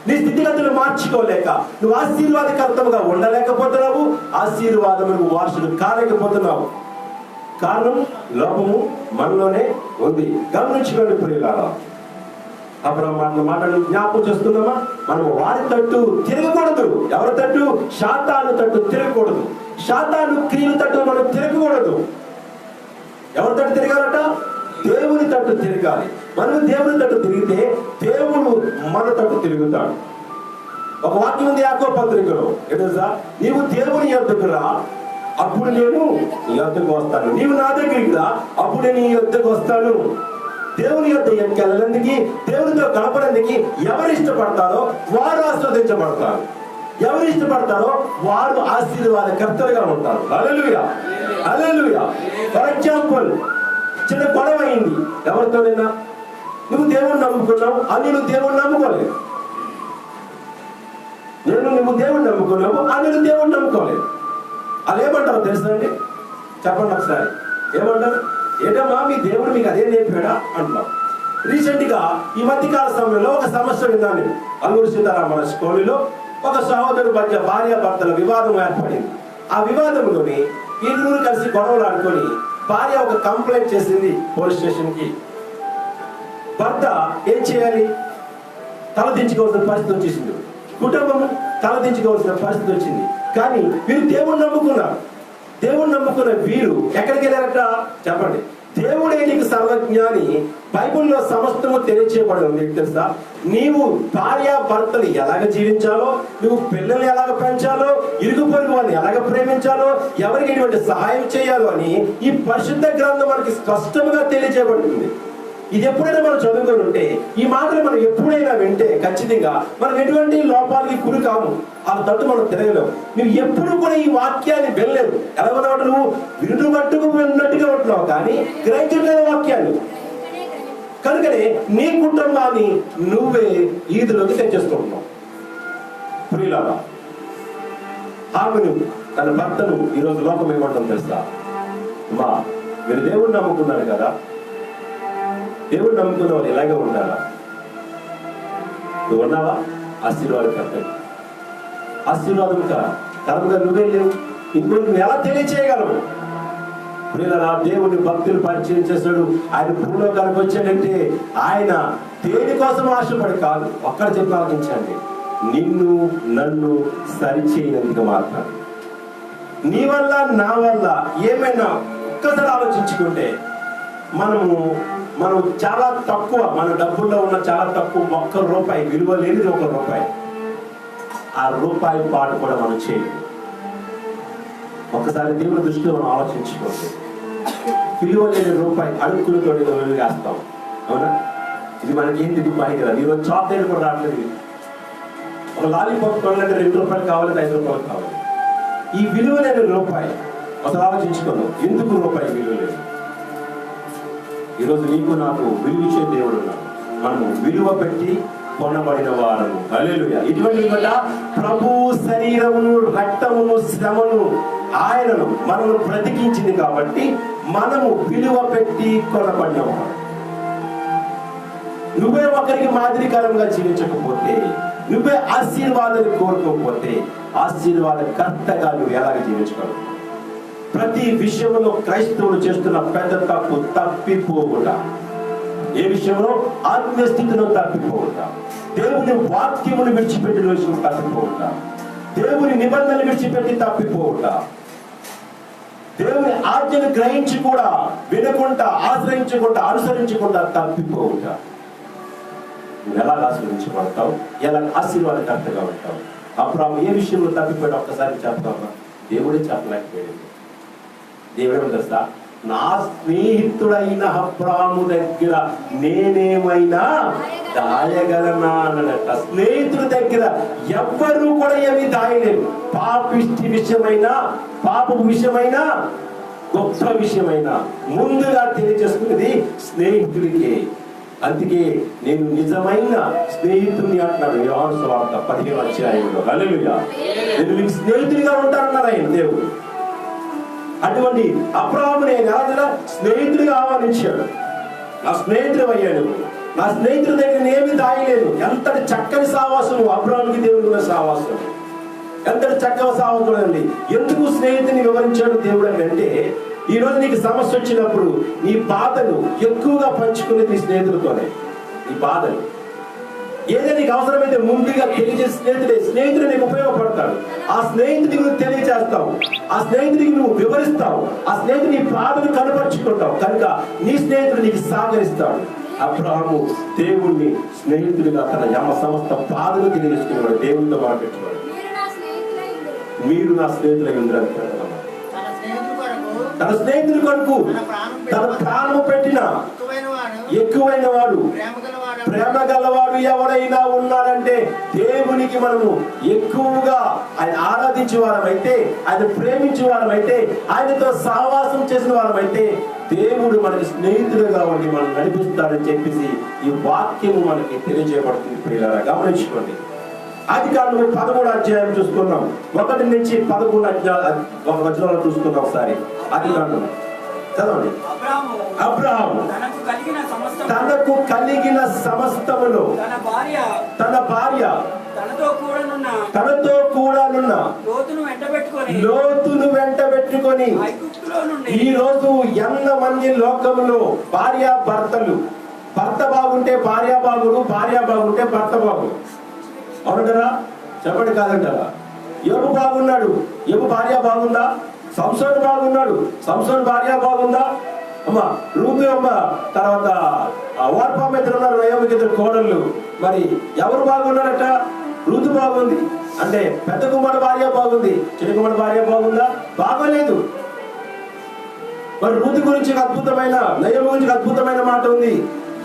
నీ స్థితిగతులు మార్చుకోలేక నువ్వు ఆశీర్వాదకర్తముగా ఉండలేకపోతున్నావు, ఆశీర్వాదము వారసుడు కాలేకపోతున్నావు. కారణం లోపము మనలోనే ఉంది. గమనించుకోండి ప్రియులారా, అబ్రాహాము మాటలు జ్ఞాపకం చేస్తున్నామా? మనం వారి తట్టు తిరగకూడదు. ఎవరి తట్టు? శాతాను తట్టు తిరగకూడదు. శాతాను క్రియల తట్టు మనం తిరగకూడదు. ఎవరి తట్టు తిరగాలట? దేవుని తట్టు తిరగాలి. మనం దేవుని తట్టు తిరిగితే దేవుడు మన తట్టు తిరుగుతాడు. ఒక వాక్యం ఉంది యాకోబు పత్రికలో, ఏంటో, నీవు దేవుని యొద్దకు రా, అప్పుడు నేను నీ యొద్దకు వస్తాను. నీవు నా దగ్గరికి రా, అప్పుడు నేను నీ యొద్దకు వస్తాను. దేవుని యొద్ద వెళ్ళేందుకు, దేవునితో గడపడానికి ఎవరు ఇష్టపడతారో వారు ఆశీర్వదించబడతారు. ఎవరు ఇష్టపడతారో వారు ఆశీర్వాదకర్తలుగా ఉంటారు. హల్లెలూయా, హల్లెలూయా. ఫర్ ఎగ్జాంపుల్, చిన్న గొడవ అయింది ఎవరితోనైనా. నువ్వు దేవుని నమ్ముకున్నావు, అని నువ్వు దేవుని నమ్ముకోలేదు. నువ్వు దేవుని నమ్ముకున్నావు, అని నువ్వు దేవుని నమ్ముకోలేదు. అది ఏమంటారు తెలుసండి? చెప్పండి ఒకసారి, ఏమంటారు? ఏంటమ్మా మీ దేవుడు మీకు అదే నేర్పాడా అంటున్నాం. రీసెంట్ గా ఈ మధ్యకాల సమయంలో ఒక సమస్య విన్నాను. అల్లూరి సీతారామరాజు కాలనీలో ఒక సహోదరు మధ్య భార్య భర్తల వివాదం ఏర్పడింది. ఆ వివాదంలోని ఇరువురు కలిసి గొడవలు ఆడుకొని భార్య ఒక కంప్లైంట్ చేసింది పోలీస్ స్టేషన్ కి. భర్త ఏం చేయాలి? తలదించుకోవాల్సిన పరిస్థితి వచ్చేసింది. కుటుంబము తలదించుకోవాల్సిన పరిస్థితి వచ్చింది. కానీ వీరు దేవుణ్ణి నమ్ముకున్నారు. దేవుణ్ణి నమ్ముకున్న వీరు ఎక్కడికి వెళ్ళారట? చెప్పండి. దేవుడే నీకు సర్వజ్ఞాని. బైబిల్లో సమస్తము తెలియచేయబడి ఉంది తెలుసా. నీవు భార్య భర్తలు ఎలాగ జీవించాలో, నువ్వు పిల్లల్ని ఎలాగ పెంచాలో, ఇరుగు పొరుగు వాళ్ళని ఎలాగ ప్రేమించాలో, ఎవరికి ఎటువంటి సహాయం చేయాలో అని ఈ పరిశుద్ధ గ్రంథం మనకి స్పష్టంగా తెలియజేయబడుతుంది. ఇది ఎప్పుడైనా మనం చదువుకొని ఉంటే, ఈ మాటలు మనం ఎప్పుడైనా వింటే ఖచ్చితంగా మనం ఎటువంటి లోపాలకి గురి కాము. ఆ తట్టు మనం తిరగలేము. నువ్వు ఎప్పుడు కూడా ఈ వాక్యాన్ని వినలేదు. ఎలా ఉన్నావు? నువ్వు వినుడు మట్టుకు విన్నట్టుగా ఉంటున్నావు, కానీ గ్రహించట్లేదు వాక్యాన్ని. కనుకనే నీ కుటుంబాన్ని నువ్వే ఈదులోకి తెచ్చేసుకుంటున్నావు. ప్రియులారా, ఆమెను తన భర్తను ఈరోజు లోకం ఏమంటాం తెలుసా? అమ్మా, మీరు దేవుడిని నమ్ముకున్నారు కదా, దేవుడు నమ్ముకున్న వాళ్ళు ఎలాగే ఉండాలా? నువ్వు ఉన్నావా? ఆశీర్వాదకర్త, ఆశీర్వాదం కరంగా నువ్వే లేవు. ఇంకో నువ్వు ఎలా తెలియచేయగలవు? ప్రియులారా, దేవుని భక్తులు పరిచయం చేశాడు. ఆయన భూలోకానికి వచ్చాడంటే ఆయన దేనికోసం ఆశపడి కాదు, ఒక్కడ చెప్పి ఆలోచించండి, నిన్ను నన్ను సరిచేయనందుకు మాత్రం. నీ వల్ల నా వల్ల ఏమైనా ఒక్కసారి ఆలోచించుకుంటే మనం చాలా తక్కువ, మన డబ్బుల్లో ఉన్న చాలా తక్కువ, ₹1 విలువ లేనిది ₹1. ఆ రూపాయి పాటు కూడా మనం చేయలేదు. ఒకసారి దేవుని దృష్టిలో మనం ఆలోచించుకోండి. విలువ లేని రూపాయి అడుక్కులతో వేస్తాం, అవునా? ఇది మనకి ఏంటి పని కదా. ఈరోజు చాక్లెట్ కూడా రావట్లేదు. ఒక లాలీపాప్ కొనాలంటే ₹2 కావాలి, ₹5 కావాలి. ఈ విలువ లేని రూపాయి అసలు ఆలోచించుకోను. ఎందుకు రూపాయి విలువ లేదు? ఈరోజు నీకు నాకు విలువిచ్చే దేవుడు ఉన్నాడు. మనము విలువ పెట్టి కొనబడిన వారము. హల్లెలూయా. ఇటువంటి ప్రభు శరీరమును, రక్తమును, శ్రమను ఆయనను మనము బ్రతికించింది కాబట్టి మనము విలువ పెట్టి కొనబడిన వారు. నువ్వే ఒకరికి మాదిరికరంగా జీవించకపోతే, నువ్వే ఆశీర్వాదాన్ని కోరుకోకపోతే, ఆశీర్వాదకర్తగా నువ్వు ఎలాగ జీవించగలవు? ప్రతి విషయంలో క్రైస్తవులు చేస్తున్న పెద్ద తప్పు తప్పిపోవుట. ఏ విషయంలో? ఆత్మీయ స్థితిలో తప్పిపోవుట, దేవుని వాక్యమును విడిచిపెట్టిన విషయం తప్పిపోవుట, దేవుని నిబంధనలు విడిచిపెట్టి తప్పిపోవుట, దేవుని ఆజ్ఞను గ్రహించి కూడా వినకుండా, ఆశ్రయించకుండా, అనుసరించకుండా తప్పిపోవుట. నువ్వు ఎలా ఆశీర్వదించబడతావు? ఎలా ఆశీర్వాదకర్తగా ఉంటావు? అప్పుడు ఏ విషయంలో తప్పిపోయాడు ఒక్కసారి చెప్తావా? దేవుడే చెప్పలేకపోయాడు. దేవుడు తెలుసా, నా స్నేహితుడైన అబ్రాహాము దగ్గర నేనేమైనా దాయగలనా అన్నట. స్నేహితుడి దగ్గర ఎవ్వరూ కూడా ఏమీ దాయలేరు. పాపిష్టి విషయమైనా, పాపపు విషయమైనా, గొప్ప విషయమైనా ముందుగా తెలియజేసుకునేది స్నేహితుడికే. అందుకే నేను నిజమైన స్నేహితుడిని అంటున్నాడు యోహాను సువార్త 15వ అధ్యాయంలో. హల్లెలూయా. నేను మీకు స్నేహితుడిగా ఉంటానన్నారు ఆయన దేవుడు. అటువంటి అబ్రాహాముని ఆయన స్నేహితుడిగా ఆహ్వానించాడు. నా స్నేహితుడు అయ్యాడు. నా స్నేహితుడి దగ్గర ఏమి దాయలేదు. ఎంతటి చక్కని సావాసము అబ్రాహాముకి దేవుడు ఉన్న సావాసం. ఎంతటి చక్కని సావాసం అండి. ఎందుకు స్నేహితుని వివరించాడు దేవుడు అంటే, ఈ రోజు నీకు సమస్య వచ్చినప్పుడు నీ బాధను ఎక్కువగా పంచుకునేది నీ స్నేహితులతోనే. నీ బాధను ఏదైనా నీకు అవసరమైతే ముందుగా తెలియజేసే స్నేహితుడు నీకు ఉపయోగపడతాడు. ఆ స్నేహితుడికి నువ్వు తెలియజేస్తావు, ఆ స్నేహితుడికి నువ్వు వివరిస్తావు, ఆ స్నేహితుడు నీ బాధను కనపరుచుకుంటావు. కనుక నీ స్నేహితుడు నీకు సహకరిస్తాడు. అబ్రాహాము దేవుణ్ణి స్నేహితుడిగా తన సమస్త బాధను తెలియజేసుకునేవాడు, దేవునితో మాట్లాడేవాడు. మీరు నా స్నేహితులై ఉండాలి. తన స్నేహితుడి కొరకు తన ప్రాణము పెట్టిన ఎక్కువైన వాడు, ప్రేమ గలవాడు ఎవరైనా ఉన్నాడంటే దేవునికి మనము ఎక్కువగా ఆయన ఆరాధించే వారమైతే, ఆయన ప్రేమించే వారమైతే, ఆయనతో సహవాసం చేసిన వారమైతే దేవుడు మనకి స్నేహితుడుగా ఉండి మనం నడిపిస్తాడని చెప్పేసి ఈ వాక్యము మనకి తెలియజేయబడుతుంది. ప్రియులారా, గమనించుకోండి. ఆదికాండము 13వ అధ్యాయం చూసుకున్నాం. 1 నుంచి 11 ఒక వచనాలు చూసుకున్నాం ఒకసారి. ఆదికాండం చదవండి. అబ్రాహాము తనకు కలిగిన సమస్తములో తన భార్య తనతో కూడానున్న లోతును వెంటబెట్టుకొని, ఈ రోజు ఎంతమంది లోకంలో భార్య భర్తలు, భర్త బాగుంటే భార్య బాగుడు, భార్య బాగుంటే భర్త బాగుడు. అవునంటారా? చెప్పండి కాదంటారా? యోబు బాగున్నాడు, యోబు భార్య బాగుందా? సంసోను బాగున్నాడు, సంసోను భార్య బాగుందా? అమ్మ రూతు అమ్మ తర్వాత ఓర్పా ఇద్దరు ఉన్నారు, నయోమికి ఇద్దరు కోడళ్ళు. మరి ఎవరు బాగున్నారట? రూతు బాగుంది అంటే పెద్ద కుమారుడు భార్య బాగుంది, చిన్న కుమారుడు భార్య బాగుందా? బాగోలేదు. మరి రూతు గురించి అద్భుతమైన, నయోమి గురించి అద్భుతమైన మాట ఉంది.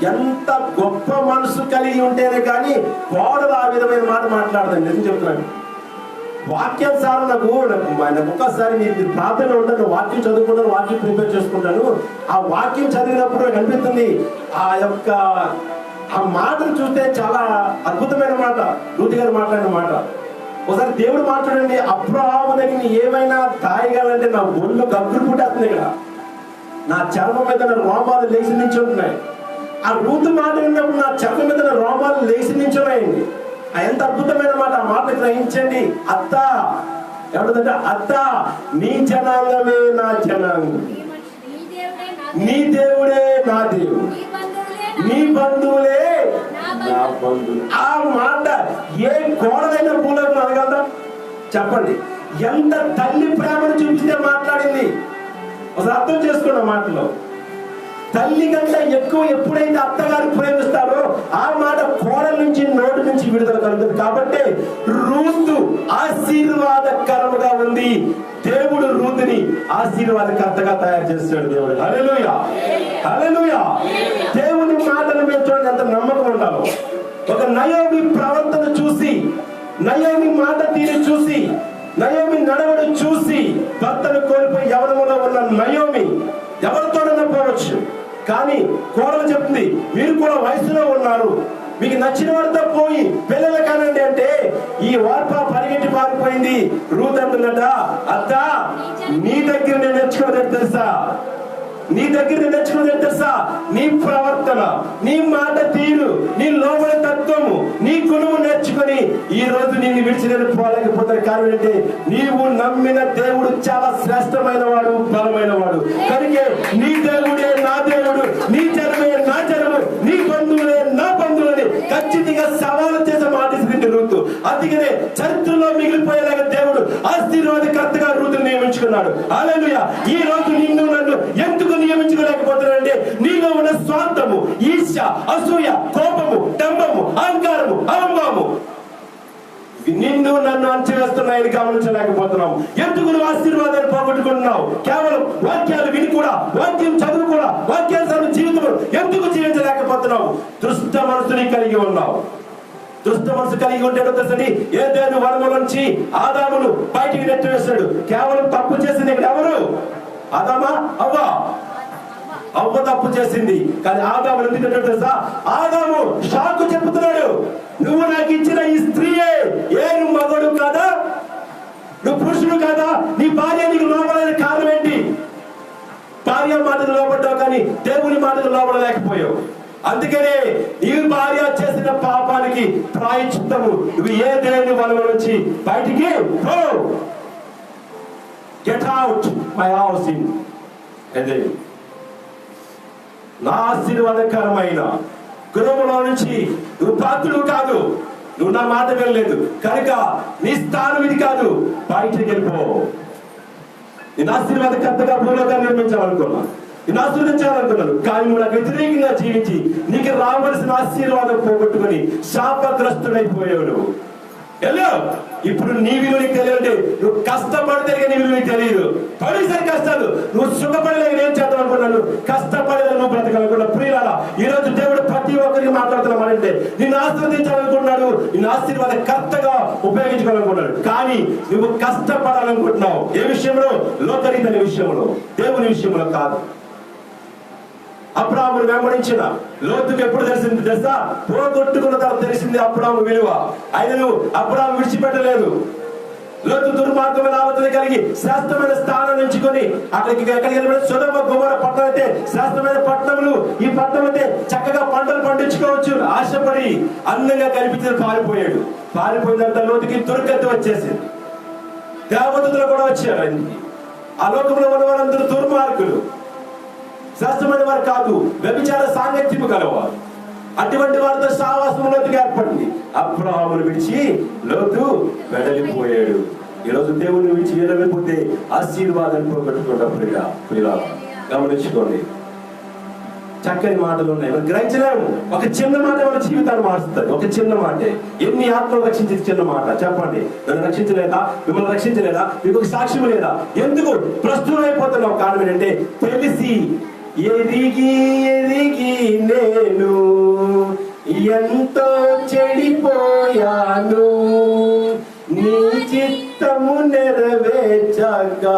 ఎంత గొప్ప మనసు కలిగి ఉంటేనే కానీ కోడలు ఆ విధమైన మాట మాట్లాడదండి. నిజం చెప్తున్నాను. వాక్యానుసారం నాకు ఒక్కసారి మీరు ప్రార్థనలో ఉంటాను, వాక్యం చదువుకుంటాను, వాక్యం ప్రిపేర్ చేసుకుంటాను. ఆ వాక్యం చదివినప్పుడు నాకు అనిపిస్తుంది ఆ మాటను చూస్తే చాలా అద్భుతమైన మాట. రూతు గారు మాట్లాడిన మాట ఒకసారి దేవుడు మాట్లాడండి. అబ్రహాము దగ్గర ఏమైనా తాయగాలంటే నా ఒళ్ళు గగ్గులు పుట్టేస్తుంది. ఇక్కడ నా చర్మం మీద నా రోమాలు లేచి నుంచి ఉంటున్నాయి. ఆ రూతు మాట విన్నప్పుడు నా చర్మం మీద నా రోమాలు లేచి నుంచి ఉన్నాయండి. ఎంత అద్భుతమైన మాట. ఆ మాట గ్రహించండి. అత్త ఎవరిదంటే, అత్త నీ జనాంగమే నా జనాంగం, నీ దేవుడే నా దేవుడు, నీ బంధువులే నా బంధువులు. ఆ మాట ఏ కోడలైన పూలకు అనగలదా? చెప్పండి. ఎంత తల్లి ప్రేమను చూపిస్తే మాట్లాడింది. ఒకసారి అర్థం చేసుకున్న మాటలో తల్లి కంటే ఎక్కువ ఎప్పుడైతే అత్తగారు ప్రేమిస్తారో ఆ మాట కోడల నుంచి నోటి నుంచి విడుదల కలుగుతుంది. కాబట్టి రూతు ఆశీర్వాదకరముగా ఉంది. దేవుడు రూతుని ఆశీర్వాదకర్తగా తయారు చేస్తాడు దేవుడు. హల్లెలూయా, హల్లెలూయా. దేవుని మాటలు మేము చూడండి ఎంత నమ్మకం ఉండాలో. ఒక నయోమి ప్రవర్తన చూసి, నయోమి మాట తీరు చూసి, నయోమి నడవడు చూసి భర్తను కోల్పోయి యవ్వనములో ఉన్న నయోమి ఎవరితోనైనా పోవచ్చు, కానీ కోడలు చెప్తుంది మీరు కూడా వయసులో ఉన్నారు, మీకు నచ్చిన వారితో పోయి పిల్లలు కానండి అంటే ఈ వార్త పరిగెట్టి పారిపోయింది. రూత్ అంటున్నట, అత్త నీ దగ్గర నేను నేర్చుకోలేదు తెలుసా, నీ దగ్గర నేర్చుకునేది తెలుసా? నీ ప్రవర్తన, నీ మాట తీరు, నీ లోపల తత్వము, నీ గుణము నేర్చుకొని ఈ రోజు నిన్ను విడిచి పోలేకపోతే కారణం ఏంటి? నీవు నమ్మిన దేవుడు చాలా శ్రేష్టమైన వాడు, బలమైన వాడు. కనుక నీ దేవుడే నా దేవుడు, నీ జనమే నా జనము, నీ బంధువులే నా బంధువులని ఖచ్చితంగా సవాలు చేసే మాట ఇస్తుంది రూతు. అందుకనే చరిత్రలో మిగిలిపోయేలాగా దేవుడు ఆశీర్వాదకర్తగా రూతుని నియమించుకున్నాడు. హల్లెలూయా. ఈ రోజు నిన్ను నన్ను ఎందుకు నియమించుకోలేకపోతున్నాడంటే నీలో ఉన్న స్వార్థము, ఈర్ష్య, అసూయ, కోపము, డంబము, అహంకారము, అహంభావము నిన్ను నన్ను అంచవేస్తున్నాయని గమనించలేకపోతున్నావు. ఎందుకు నువ్వు ఆశీర్వాదాన్ని పోగొట్టుకుంటున్నావు? కేవలం వాక్యాలు విని కూడా, వాక్యం చదువు కూడా, వాక్యానుసారం జీవితం ఎందుకు జీవించలేకపోతున్నావు? దుష్ట మనసుని కలిగి ఉన్నావు. దుష్ట మనసు కలిగి ఉంటే తెలుసండి, ఏదేను వనము నుంచి ఆదామును బయటికి నెట్టివేశాడు. కేవలం తప్పు చేసింది ఇక్కడ ఎవరు? ఆదామా? అవ్వ. అవ్వ తప్పు చేసింది, కానీ ఆదాము ఎందుకంటే తెలుసా? ఆదాము షాకు చెప్తున్నాడు, నువ్వు నాకు ఇచ్చిన ఈ స్త్రీయే, ఏ నువ్వు మగడు కాదా, నువ్వు పురుషుడు కాదా, నీ భార్య నీకు లోపడైన కారణం ఏంటి? భార్య మాటకు లోపడ్డావు కానీ దేవుని మాటకు లోపడలేకపోయావు. అందుకనే ఈ భార్య చేసిన పాపానికి ప్రాయశ్చిత్తము నువ్వు ఏ దేవుని వలన నుంచి బయటికి పో. Get out my house. అదే నా ఆశీర్వాదకరమైన గృహంలో నుంచి నువ్వు పాత్రుడు కాదు, నువ్వు నా మాట వినలేదు కనుక నీ స్థానం ఇది కాదు, బయటికి వెళ్ళిపో. నేను ఆశీర్వాదకర్తగా భూలోకాన్ని నిర్మించాలనుకున్నా, నేను ఆశీర్వదించాలనుకున్నాను, కానీ నువ్వు నాకు వ్యతిరేకంగా జీవించి నీకు రావలసిన ఆశీర్వాదం పోగొట్టుకుని శాపగ్రస్తుడైపోయావు. నువ్వు ఎలా ఇప్పుడు నీ విలువ నీకు తెలియాలంటే నువ్వు కష్టపడితే నీ విలువ నీకు తెలియదు. పడేసరి కష్టాలు నువ్వు సుఖపడలేక ఏం చేద్దాం అనుకున్నాను, కష్టపడేలా నువ్వు బ్రతకాలనుకున్నావు. ప్రియులారా, ఈ రోజు దేవుడు ప్రతి ఒక్కరికి మాట్లాడుతున్నామంటే నిన్ను ఆశీర్వదించాలనుకుంటున్నాడు, నిన్ను ఆశీర్వాదకర్తగా ఉపయోగించుకోవాలనుకున్నాడు. కానీ నువ్వు కష్టపడాలనుకుంటున్నావు. ఏ విషయంలో? లోకరీతని విషయంలో, దేవుని విషయంలో కాదు. అబ్రాహామును వెంబడించిన లోతుకు ఎప్పుడు తెలిసింది తెలుసా? పోగొట్టుకున్న తర్వాత తెలిసింది అబ్రాహాము విలువ. ఆయనను అబ్రాహాము విడిచిపెట్టలేదు. లోతు దుర్మార్గమైన ఆలోచన కలిగి శ్రేష్టమైన స్థానం ఎంచుకొని ఎక్కడికి వెళ్ళిన సొదొమ గొమొర్రా పట్టణం అయితే శ్రేష్టమైన పట్టణములు, ఈ పట్టణం అయితే చక్కగా పంటలు పండించుకోవచ్చు ఆశపడి అందంగా కనిపించిన పారిపోయాడు. పారిపోయిన తర్వాత లోతుకి దుర్గతి వచ్చేసింది. దేవదూతలు కూడా వచ్చారు ఆయనకి. ఆ లోకంలో ఉన్న వారందరూ దుర్మార్గులు, శ్రేష్టమైన వారు కాదు, వ్యభిచార సాంగత్యము గలవారు. అటువంటి వారితో సావాసంలోకి ఏర్పడింది. అబ్రాహామును విడిచి లోతు వెడలిపోయాడు. ఈరోజు దేవుని విడిచి వెళ్ళిపోతే ఆశీర్వాదాన్ని పోగొట్టుకుంటాం. ప్రియులారా గమనించుకోండి. చక్కని మాటలు ఉన్నాయి, మనం గ్రహించలేము. ఒక చిన్న మాట మన జీవితాన్ని మారుస్తుంది. ఒక చిన్న మాటే ఎన్ని ఆత్మలు రక్షించేది చిన్న మాట. చెప్పండి, నన్ను రక్షించలేదా? మిమ్మల్ని రక్షించలేదా? మీకు ఒక సాక్ష్యం లేదా? ఎందుకు ప్రస్తుతం అయిపోతున్నావు? కారణం ఏంటంటే తెలిసి ఎదిగి ఎదిగి నేను ఎంతో చెడిపోయాను, నీ చిత్తము నెరవేర్చగా.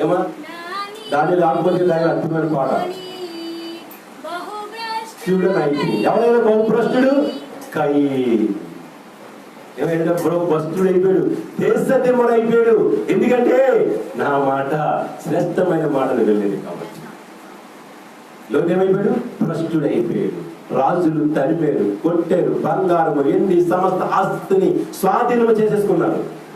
ఏమా దాని రాకపోతే దాని అద్భుతమైన పాట. ఎవరైనా బహుభ్రష్టుడు కయీను. ఏమైనా భ్రష్టుడు అయిపోయాడు, దేశదిమ్మడు అయిపోయాడు. ఎందుకంటే నా మాట శ్రేష్టమైన మాటలు వెళ్ళేది కాబట్టి. ఏమైపోయాడు? భ్రష్టుడు అయిపోయాడు. రాజులు తరిపారు, కొట్టారు, బంగారం వెండి సమస్త ఆస్తిని స్వాధీనం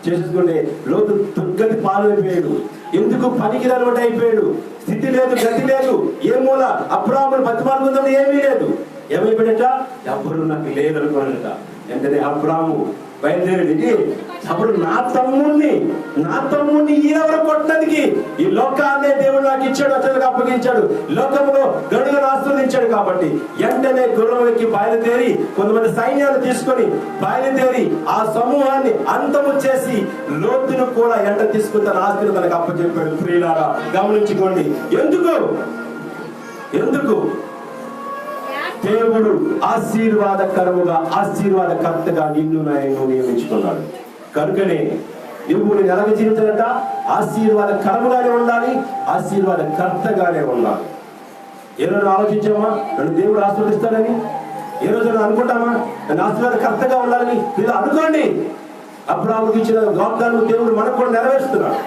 చేసేసుకుంటే లోతు దుర్గతి పాలైపోయాడు. ఎందుకు? పనికి అలవాటు అయిపోయాడు. స్థితి లేదు, గతి లేదు. ఏ మూల అబ్రాహామును బతిమాలుకుందాం ఏమీ లేదు. ఏమైపోయాడట? ఎవరు నాకు లేదు అనుకోనట. వెంటనే అబ్రాహాము బయలుదేరి అప్పుడు నా తమ్ముడిని ఈయనెవరు కొట్టడానికి? ఈ లోకాన్నే దేవుడు నాకు ఇచ్చాడు, అతనికి అప్పగించాడు, లోకంలో గడుగును ఆస్వాదించాడు కాబట్టి వెంటనే గుర్రం ఎక్కి బయలుదేరి కొంతమంది సైన్యాలు తీసుకొని బయలుదేరి ఆ సమూహాన్ని అంతము చేసి లోతును కూడా ఎంట తీసుకుని తన ఆస్తిని తనకు అప్పచెప్పాడు. ప్రియులారా గమనించుకోండి. ఎందుకు దేవుడు ఆశీర్వాదకరముగా ఆశీర్వాదకర్తగా నిన్ను నేను నియమించుకున్నాడు. కనుకనే నువ్వు నేను ఎలాగ జీవించాలంట? ఆశీర్వాదకరముగానే ఉండాలి, ఆశీర్వాదకర్తగానే ఉండాలి. ఏ రోజు ఆలోచించామా నన్ను దేవుడు ఆశీర్వదిస్తాడని? ఏ రోజు అనుకుంటామా నన్ను ఆశీర్వాదకర్తగా ఉండాలని? మీరు అనుకోండి. అబ్రాహాముకి ఇచ్చిన వాగ్దానం దేవుడు మనకు కూడా నెరవేరుస్తున్నాడు.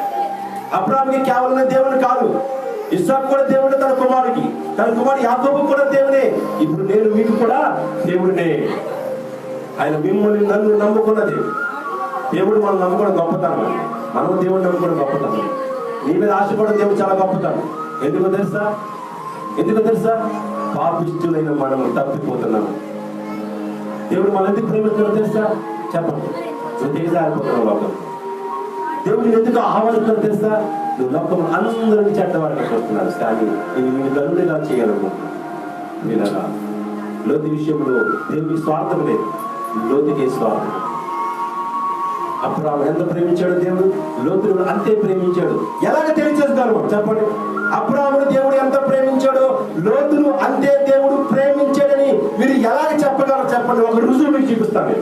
అబ్రాహాముకి కేవలం దేవుడు కాదు, ఇస్సాకు కూడా దేవుడు, తన కుమారుడు యాకోబు కూడా దేవుడే. ఇప్పుడు నేను మీకు కూడా దేవుడినే. ఆయన మిమ్మల్ని నన్ను నమ్ముకున్న దేవుడు మనం నమ్ముకోవడం గొప్పతనం. మనం దేవుడు నమ్ముకోవడం గొప్పతనం. నీ మీద ఆశపడడం దేవుడు చాలా గొప్పతనం. ఎందుకో తెలుసా? పాపిష్టులైన మనము తప్పిపోతున్నాము. దేవుడు మనం ఎందుకు ప్రేమిస్తున్నాడో తెలుసా? చెప్పండి. నువ్వు దిగజారిపోతున్నావు లోకం. దేవుడిని ఎందుకు ఆహ్వానిస్తున్నాడు తెలుసా? నువ్వు లోకం అందరినీ చెడ్డవాడిని చూస్తున్నాడు, కానీ నేను గరుడిగా చేయాలనుకుంటున్నాను. లోతు విషయంలో దేవుడికి స్వార్థం లేదు, లోతుకే స్వార్థం. అబ్రాహాము ఎంత ప్రేమించాడు దేవుడు, లోతును అంతే ప్రేమించాడు. ఎలాగ తెలియజేస్తారు చెప్పండి? అబ్రాహామును దేవుడు ఎంత ప్రేమించాడో లోతును అంతే దేవుడు ప్రేమించాడని మీరు ఎలాగ చెప్పగలరు? చెప్పండి. ఒక రుజువు మీకు చూపిస్తాను.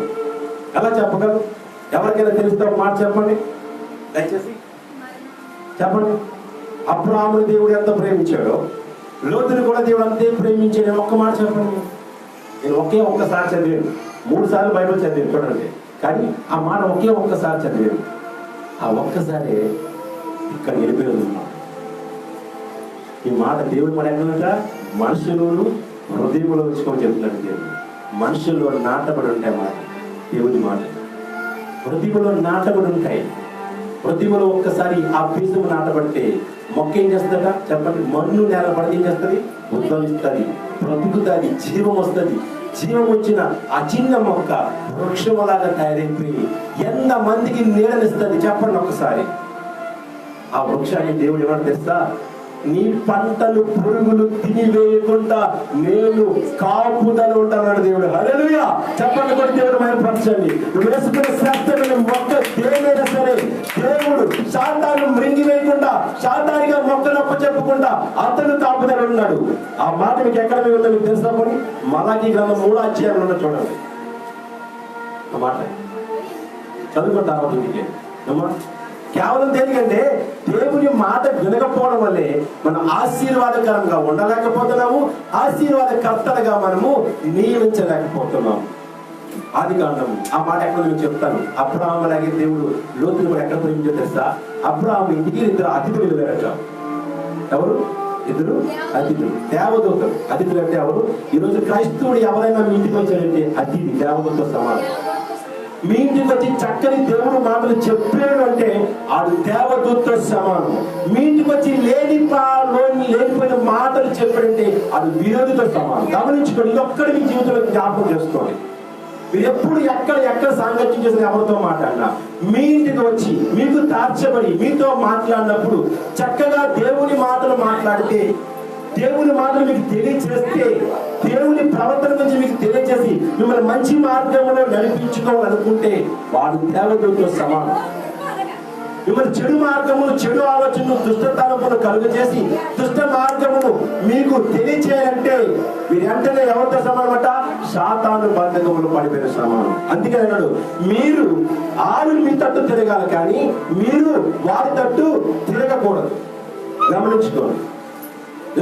ఎలా చెప్పగలరు? ఎవరికైనా తెలుస్తా మాట చెప్పండి, దయచేసి చెప్పండి. అబ్రాహామును దేవుడు ఎంత ప్రేమించాడో లోతును కూడా దేవుడు అంతే ప్రేమించాడు. ఒక్క మాట చెప్పండి. నేను ఒక్కసారి చదివాను, 3 సార్లు బైబిల్ చదివాను చూడండి, కానీ ఆ మాట ఒక్కసారి చదివాను. ఆ ఒక్కసారి ఇక్కడ వెళ్ళిపోయింది. ఈ మాట దేవుడు మాట ఎక్కడంట? మనుషులను హృదయంలో ఉంచుకొని చెప్తున్నాడు దేవుడు. మనుషుల్లో నాటబడి ఉంటాయి మాట, దేవుడి మాట హృదయంలో నాటబడి ఉంటాయి. హృదయంలో ఒక్కసారి ఆ బీజం నాటబడితే మొక్క ఏం చేస్తుందట చెప్పండి? మన్ను నేల పడితే ఏం చేస్తుంది? ఉద్భవిస్తుంది, బ్రతుకుతుంది, జీవం వస్తుంది. జీవం వచ్చిన ఆ చిన్న మొక్క వృక్షంలాగా తయారైపోయి ఎంత మందికి నీడనిస్తుంది చెప్పండి ఒక్కసారి. ఆ వృక్షాన్ని దేవుడు ఏమన్నా తెస్తా? నీ పంటలు పురుగులు తినివేయకుండా నేను కాపుదల ఉంటానన్నాడు దేవుడు. హల్లెలూయా చెప్పండి. కూడా దేవుడు మైపరచండి. వేసుకునే శ్రేష్టమైన మొక్క దేనైనా సరే దేవుడు శాతాన్ని మృంగివేయకుండా, శాతానిగా మొక్కనప్ప చెప్పకుండా అతను కాపుదల ఉన్నాడు. ఆ మాట మీకు ఎక్కడ ఉందో మీకు తెలుసా? పోనీ మలాకీ గ్రంథం 3వ అధ్యాయంలో ఉన్న చూడండి. ఆ మాట చదువుకుంటారు ఇంటికి. కేవలం దేనికంటే దేవుని మాట వినకపోవడం వల్లే మనం ఆశీర్వాదకరంగా ఉండలేకపోతున్నాము, ఆశీర్వాదకర్తలుగా మనము నియమించలేకపోతున్నాము. ఆదికాండం ఆ మాట ఎక్కడ నేను చెప్తాను. అబ్రాహాము అలాగే దేవుడు లోతును కూడా ఎక్కడ ప్రేమించో తెలుసా? అబ్రాహాము ఇంటికి 2 అతిథులు వెళ్ళారట. ఎవరు? 2 అతిథులు, దేవదూతలు. అతిథులు అంటే ఎవరు? ఈరోజు క్రైస్తవుడు ఎవరైనా మీ ఇంటికి వచ్చాడంటే అతిథి, దేవదూత సమానం. మీ ఇంటికి వచ్చి చక్కని దేవుడు మాటలు చెప్పాడు అంటే ఆడు దేవదూత సమానం. మీ ఇంటికి వచ్చి లేనిపోయిన మాటలు చెప్పాడంటే అది విరోధితో సమానం. గమనించుకోండి. ఇది ఒక్కడి మీ జీవితంలో జ్ఞాపకం చేసుకోండి. మీరు ఎప్పుడు ఎక్కడ సాంగత్యం చేసిన ఎవరితో మాట్లాడినా మీ ఇంటికి వచ్చి మీకు తార్చబడి మీతో మాట్లాడినప్పుడు చక్కగా దేవుని మాటలు మాట్లాడితే దేవుని మాటలు మీకు తెలియచేస్తే, దేవుని ప్రవర్తన గురించి మీకు తెలియచేసి మిమ్మల్ని మంచి మార్గంలో నడిపించుకోవాలనుకుంటే వాడు దేవదూతతో సమానం. మిమ్మల్ని చెడు మార్గమును, చెడు ఆలోచనలు, దుష్టతనమును కలుగజేసి దుష్ట మార్గమును మీకు తెలియచేయాలంటే మీరు వెంటనే ఎవరితో సమానమట? సాతాను బంధకములు పడిపోయిన సమానం. అందుకే అన్నాడు, మీరు మీ తట్టు తిరగాలి కానీ మీరు వారి తట్టు తిరగకూడదు. గమనించుకోండి.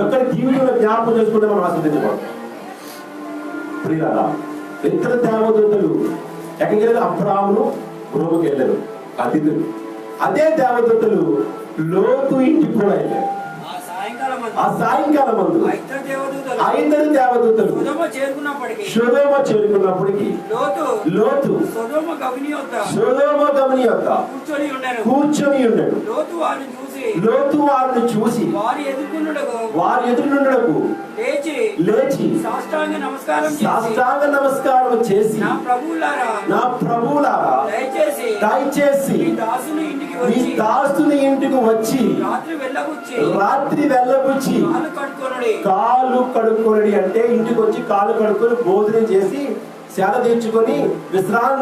ఎక్కడ జీవితంలో జ్ఞాపకం చేసుకుంటే మనం ఆస్వాదించకూడదు. ప్రియులారా, ఇద్దరు దేవదూతలు ఎక్కడికి వెళ్ళారు? అబ్రాహామును గృహకి వెళ్ళారు అతిథులు. అదే దేవదూతలు లోతు ఇంటికి కూడా వెళ్ళారు. ఆ సాయంకాలం మందు ఇద్దరు దేవదూతలు సొదొమ చేరుకున్నప్పటికీ లోతు సొదొమ గవిని యొద్ద కూర్చొని ఉన్నాడు. లోతు వారిని చూసి వారి ఎదురునుండకు లేచి సాష్టాంగ నమస్కారం చేసి, నా ప్రభువులారా దయచేసి మీ దాసుని ఇంటికి వచ్చి రాత్రి వెళ్ళబుచ్చి కాలు కడుక్కొనడి. అంటే ఇంటికి వచ్చి కాలు కడుక్కొని భోజనం చేసి సేద తీర్చుకొని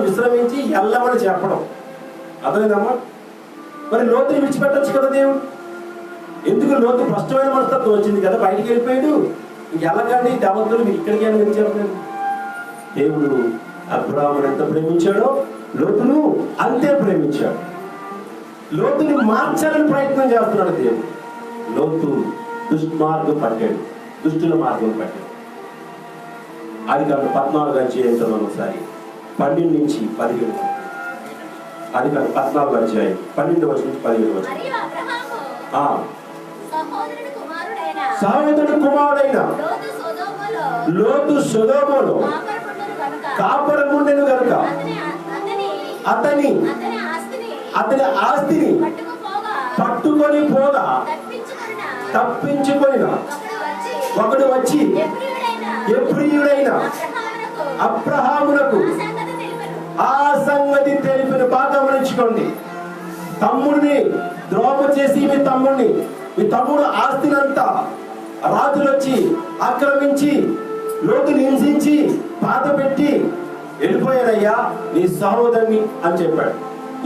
విశ్రమించి ఎల్లమని చెప్పడం. అర్థమైందమ్మా? మరి లోతుని విడిచిపెట్టచ్చు కదా దేవుడు. ఎందుకు? లోతు స్పష్టమైన మనస్తత్వం వచ్చింది కదా, బయటికి వెళ్ళిపోయాడు. ఇంకెళ్ళకండి దేవతలు మీరు ఇక్కడికి అని చెప్పలేదు. దేవుడు అబ్రాహామును ఎంత ప్రేమించాడో లోతును అంతే ప్రేమించాడు. లోతుని మార్చాలని ప్రయత్నం చేస్తున్నాడు దేవుడు. లోతు దుష్మార్గం పట్టాడు, దుష్టుల మార్గం పట్టాడు. అది కాదు 14 అధ్యాయం ఒకసారి 12 నుంచి 17. అది కాదు 14 అధ్యాయం 12 నుంచి 17. సహోదరుడు కుమారుడైన లోతు సొదొమలో కాపురముండెను గనుక అతని ఆస్తిని పట్టుకొని పోగా తప్పించుకొనిన ఒకడు వచ్చి ఎబ్రీయుడైన అబ్రహామునకు ఆ సంగతి తెలిపిన. బాగా గమనించుకోండి. తమ్ముడిని ద్రోహం చేసి మీ తమ్ముడు ఆస్తినంతా రాజులు వచ్చి ఆక్రమించి లోతుని హింసించి బాధ పెట్టి వెళ్ళిపోయారయ్యా నీ సహోదరుని అని చెప్పాడు.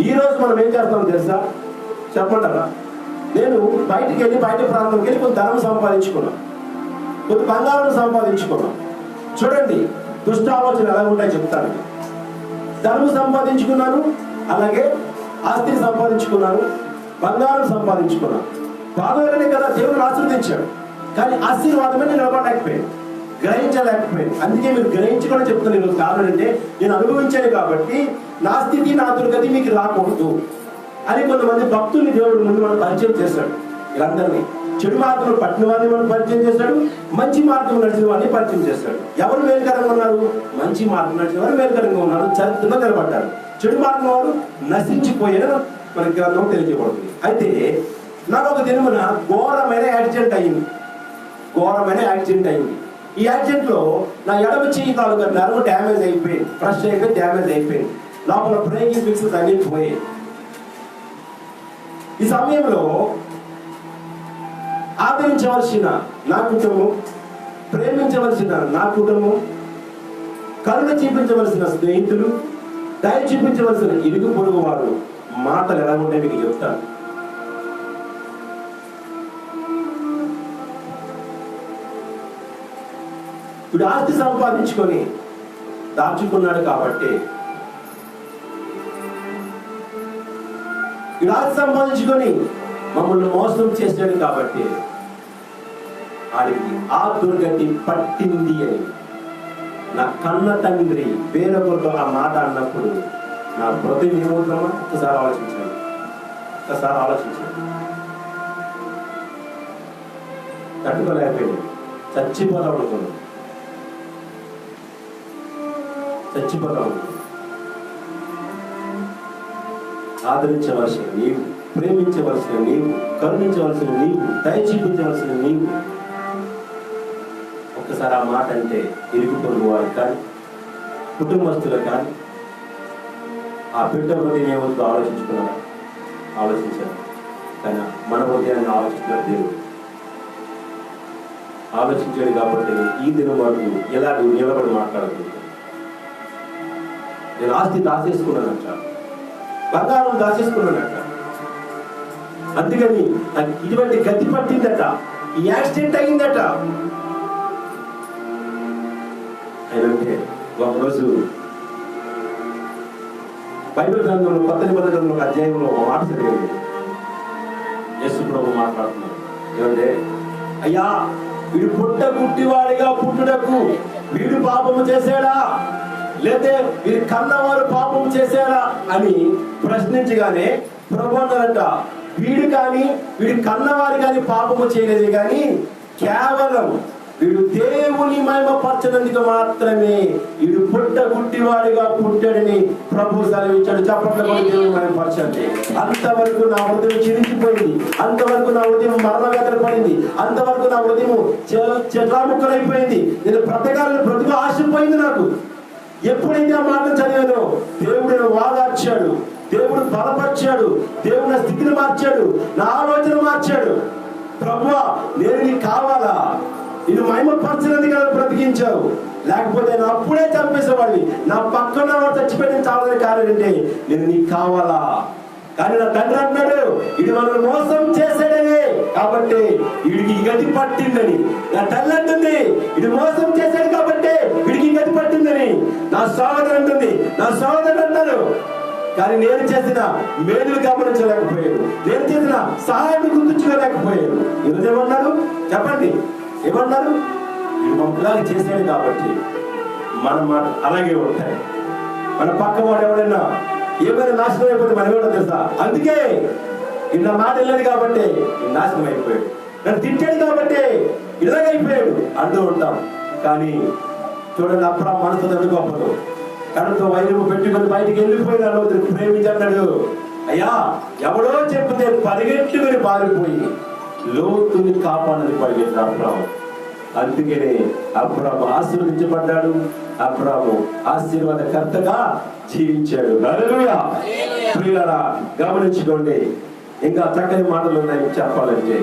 ఈ రోజు మనం ఏం చేస్తాం తెలుసా? చెప్పంటారా? నేను బయటికి వెళ్ళి బయట ప్రాంతంకి వెళ్ళి కొంత ధనం సంపాదించుకున్నాను, కొంత బంగారం సంపాదించుకున్నాను. చూడండి దుష్ట ఆలోచన ఎలా ఉంటాయి చెప్తాను. ధనం సంపాదించుకున్నాను, అలాగే ఆస్తిని సంపాదించుకున్నాను, బంగారం సంపాదించుకున్నాను. బాగోలేనే కదా దేవుడు ఆశీర్వదించాడు. కానీ ఆశీర్వాదమే నేను నిలబడలేకపోయాను, గ్రహించలేకపోయాను. అందుకే మీరు గ్రహించుకొని చెప్తున్నాను ఈరోజు. కారణం అంటే నేను అనుభవించాను కాబట్టి నా స్థితి నా దుర్గతి మీకు రాకూడదు అని కొంతమంది భక్తుల్ని దేవుడు ముందు మనం పరిచయం చేశాడు. వీళ్ళందరినీ చెడు మార్గంలో పట్టిన వారిని మనం పరిచయం చేశాడు, మంచి మార్గం నడిచిన వారిని పరిచయం చేశాడు. ఎవరు మేలుకరంగా ఉన్నారు? మంచి మార్గం నడిచిన వారు మేలుకరంగా ఉన్నారు, చరిత్రలో నిలబడ్డారు. చెడు మార్గం వారు నశించిపోయారు మన గ్రంథం తెలియజేయబడుతుంది. అయితే నాకు ఒక దినమున ఘోరమైన యాక్సిడెంట్ అయింది. ఈ యాక్సిడెంట్ లో నా ఎడమ చెయ్యి తాలూకా నర్వ్ డ్యామేజ్ అయిపోయింది, ఫ్రష్ అయిపోయి డ్యామేజ్ అయిపోయింది. లోపల బ్రేకింగ్ ఫిక్స్ తగిలిపోయాయి. ఈ సమయంలో ఆదరించవలసిన నా కుటుంబం, ప్రేమించవలసిన నా కుటుంబం, కరుణ చూపించవలసిన స్నేహితులు, దయ చూపించవలసిన ఇరుగు పొరుగు వారు మాటలు ఎలా ఉంటాయి మీకు చెప్తాను. ఇప్పుడు ఆస్తి సంపాదించుకొని దాచుకున్నాడు కాబట్టి, ఇప్పుడు ఆస్తి సంపాదించుకొని మమ్మల్ని మోసం చేశాడు కాబట్టి ఆడికి ఆ దుర్గతి పట్టింది అని నా కన్న తండ్రి వేరొకరితో ఆ మాట అన్నప్పుడు నా హృదయం ఏమవుతుందమ్మా? ఒకసారి ఆలోచించాను. తట్టుకోలేకపోయింది. చచ్చిపోతా అనుకున్నాను. ఆదరించవలసిన నీవు, ప్రేమించవలసిన నీవు, కరుణించవలసిన నీవు, దయ చూపించవలసిన నీవు ఒక్కసారి ఆ మాట అంటే ఇరుగు పొరుగు వారు కానీ కుటుంబస్తులు కానీ ఆ బిడ్డ హృదయం ఏమవుతుందో ఆలోచించారు. కానీ మన హృదయాన్ని ఆలోచిస్తున్నారు దేవుడు. ఆలోచించాడు కాబట్టి ఈ దినం వరకు ఎలా నిలబడి మాట్లాడగలుగుతాను. నేను ఆస్తి దాచేసుకున్నానంట, బంగారం దాచేసుకున్నానంట. అందుకని నాకు ఇటువంటి గతి పట్టిందట, ఈ యాక్సిడెంట్ అయిందట. అయితే ఒకరోజు బైబిల్ గ్రంథంలో కొత్త నిబంధనలో ఒక అధ్యాయంలో ఒక మాట జరిగింది. యేసు ప్రభు మాట్లాడుతున్నారు. ఏమంటే, అయ్యా వీడు పుట్టగుట్టివాడిగా పుట్టుటకు వీడు పాపము చేశాడా, లేతే వీరి కన్నవారు పాపం చేశారా అని ప్రశ్నించగానే ప్రభు అన్నారంట, వీడు కానీ వీడి కన్నవారు కానీ పాపము చేయలేదు, కానీ కేవలం వీడు దేవుని మహిమపరచడానికి మాత్రమే వీడు పుట్టగుట్టివాడిగా పుట్టాడని ప్రభు సెలవిచ్చాడు. చెప్పట్ల కూడా దేవుని మహిమపరచండి. అంతవరకు నా హృదయం చిరిగిపోయింది, అంతవరకు నా హృదయం మరణవేదన పడింది, అంతవరకు నా హృదయం చెట్లాముక్కలైపోయింది. నేను బ్రతుకు ఆశపోయింది నాకు. ఎప్పుడైతే ఆ మాట చదివానో దేవుడు వాదార్చాడు, దేవుడు బలపరిచాడు, దేవుడు నా స్థితిని మార్చాడు, నా ఆలోచన మార్చాడు. ప్రభువా, నేను నీకు కావాలా, నేను మహిమపరచడానికి కదా బ్రతికించావు, లేకపోతే నేను అప్పుడే చంపేసేవాడిని. నా పక్కన వాడు చచ్చిపోయిన చాలని కారణం అంటే నేను నీకు కావాలా. కానీ నా తండ్రి అన్నాడు, ఇది మనల్ని మోసం చేశాడని, కాబట్టి వీడికి గతి పట్టిందని. నా తల్లి అంటుంది, ఇది మోసం చేశాడు కాబట్టి వీడికి గతి పట్టిందని. నా సోదరు అంటుంది, నా సోదరుడు అన్నారు. కానీ నేను చేసిన మేలులు గమనించలేకపోయాడు, నేను చేసిన సహాయం గుర్తించుకోలేకపోయాడు. ఈరోజు ఏమన్నారు చెప్పండి, ఏమన్నారు? వీడు మమ్మల్ని చేశాడు కాబట్టి మన మాట అలాగే ఉంటాయి. మన పక్క వాడు ఎవరైనా ఏమైనా నాశనం అయిపోతే మనం ఏమన్నా తెలుసా? అందుకే నా మాట వెళ్ళాడు కాబట్టి నాశనం అయిపోయాడు, నన్ను తిట్టాడు కాబట్టి ఇలాగైపోయాడు అంటూ ఉంటాం. కానీ చూడండి, అప్పుడు మనసు తట్టుకోపదు, కడుతో వైద్యము పెట్టుకుని బయటికి వెళ్ళిపోయినాడు, ప్రేమించన్నాడు. అయ్యా ఎవడో చెప్తే పరిగెట్టుకుని పారిపోయి లోతుని కాపాడని పరిగెత్తాడు అబ్రాము. అందుకనే అబ్రాము ఆశీర్వదించబడ్డాడు, అబ్రాము ఆశీర్వాదకర్తగా జీవించాడు. హల్లెలూయా. ప్రియులారా, గమనించుకోండి, ఇంకా చక్కని మాటలు ఉన్నాయి చెప్పాలంటే.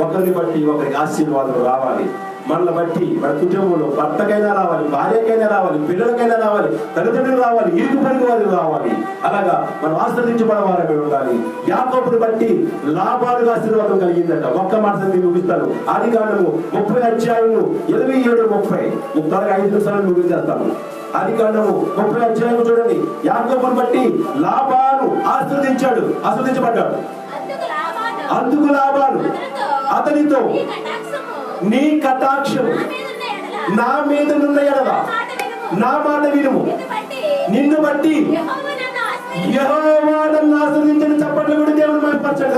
ఒకరిని బట్టి ఒకరికి ఆశీర్వాదం రావాలి. మనల్ని బట్టి మన కుటుంబంలో భర్తకైనా రావాలి, భార్యకైనా రావాలి, పిల్లలకైనా రావాలి, తల్లిదండ్రులు రావాలి, ఇరుగు పొరుగు వారికి రావాలి. అలాగా మనం ఆశీర్వదించబడవారమే ఉండాలి. యాకోబుని బట్టి లాభాలుగా ఆశీర్వాదం కలిగిందట. ఒక్క మాట మీకు ముగిస్తాను. ఆదికాండము 30:27-30. త్వరగా 5 నిమిషాలు ముగించేస్తాను. ఆదికాండము 30 చూడండి. యాకోబుని బట్టి లాభాలు ఆశీర్వదించబడ్డాడు. అందుకు లాభాలు అతనితో నీ కటాక్షం నా మీద నున్న ఎడల నా మాట వినుము, నిన్ను బట్టి యెహోవా నన్ను ఆశీర్వదించని. చప్పట్లు కూడా దేవుడు మహిమపరచండి.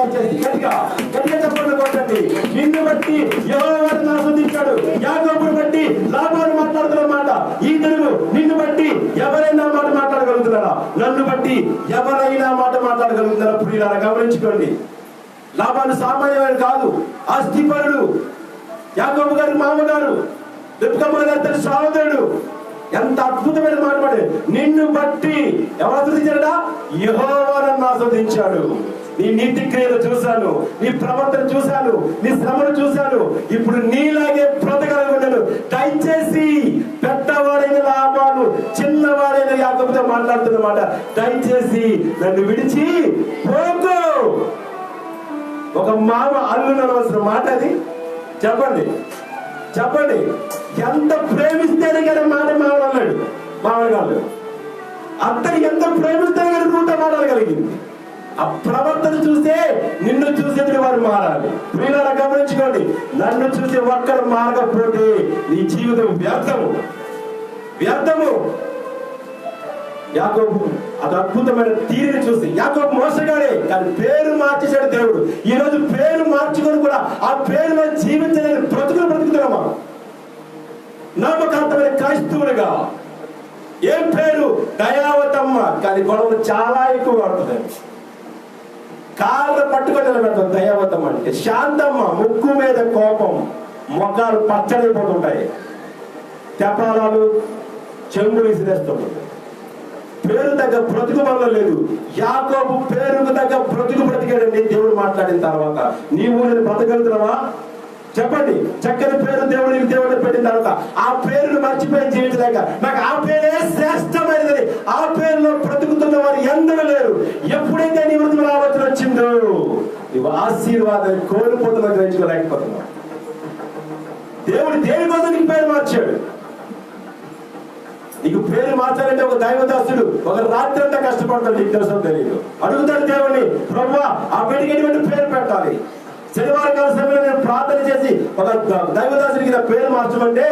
గట్టిగా చప్పట్లు కొట్టండి. నిన్ను బట్టి యెహోవా నన్ను ఆశీర్వదించాడు. యాకోబుని బట్టి లాభాలు మాట్లాడుతున్న మాట ఈ తెలుగు. నిన్ను బట్టి ఎవరైనా మాట మాట్లాడగలుగుతున్నారా? నన్ను బట్టి ఎవరైనా మాట మాట్లాడగలుగుతున్నారా? ప్రియులారా, గమనించుకోండి. లాభాలు సామాన్యమైన కాదు, ఆస్తిపరుడు. యాకోబు గారి మామగారు, రిబ్కా గారి తన సహోదరుడు. ఎంత అద్భుతమైన మాట పడే. నిన్ను బట్టి ఎవరు ఆశీర్వదించాడా? యెహోవా నన్ను ఆశీర్వదించాడు. నీ నీతి క్రియలు చూశాను, నీ ప్రవర్తన చూశాను, నీ శ్రమను చూశాను. ఇప్పుడు నీలాగే బ్రతకగలను. దయచేసి పెద్దవాడైన లాభాలు చిన్నవాడైన యాకోబుతో మాట్లాడుతున్నమాట, దయచేసి నన్ను విడిచి పోకు. ఒక మామ అల్లుని అనవలసిన మాట అది. చెప్పండి ఎంత ప్రేమిస్తేనే కదా మాట మామూలు అన్నాడు. మామూలు అతను ఎంత ప్రేమిస్తేనే కదా రూట మాట్లాడగలిగింది. ఆ ప్రవర్తన చూస్తే నిన్ను చూసేది వారు మారాలి. ప్రియులారా, గమనించుకోండి, నన్ను చూసి ఒక్కడు మారకపోతే నీ జీవితం వ్యర్థము. యాకోబు అది అద్భుతమైన తీరుని చూసి, యాకోబు మోసగాడే కానీ పేరు మార్చేశాడు దేవుడు. ఈ రోజు పేరు మార్చుకొని కూడా ఆ పేరులో జీవించలేని బ్రతుకుతున్నామా? నమ్మకాంతమైన క్రైస్తవులుగా ఏం పేరు? దయావతమ్మ. కానీ గొడవలు చాలా ఎక్కువ పడుతుంది. కాళ్ళు పట్టుకొని నిలబెడతాం. దయావతమ్మ అంటే శాంతమ్మ. ముక్కు మీద కోపం, మొక్కలు పచ్చడైపోతుంటాయి, తెపాలాలు చెంగులు విసిరేస్తుంటాయి. పేరు తగ్గ బ్రతుకు వల్ల లేదు. యాకోబు పేరుకు తగ్గ బ్రతుకు బ్రతికాడండి దేవుడు మాట్లాడిన తర్వాత. నీవు నేను బ్రతకగలుగుతున్నావా? చెప్పండి. చక్కని పేరు దేవుడు పెట్టిన తర్వాత ఆ పేరును మర్చిపోయి జీవించలేక నాకు ఆ పేరే శ్రేష్టమైనది, ఆ పేరులో బ్రతుకుతున్న వారు ఎందరూ లేరు. ఎప్పుడైతే నీ వృద్ధి ఆలోచన వచ్చిందో నువ్వు ఆశీర్వాదాన్ని కోల్పోతున్నా గ్రహించుకోలేకపోతున్నావు. దేవుడు దేనికోసం నీకు పేరు మార్చాడు. నీకు పేరు మార్చాలంటే ఒక దైవదాసుడు ఒక రాత్రి అంతా కష్టపడతాడు, నీకు తెలుసో తెలియదు. అడుగుతాడు దేవుడిని, ప్రభువా ఆ బిడ్డకి ఎటువంటి పేరు పెట్టాలి. శనివారం కాల సమయంలో నేను ప్రార్థన చేసి ఒక దైవదాసుడికి నా పేరు మార్చమంటే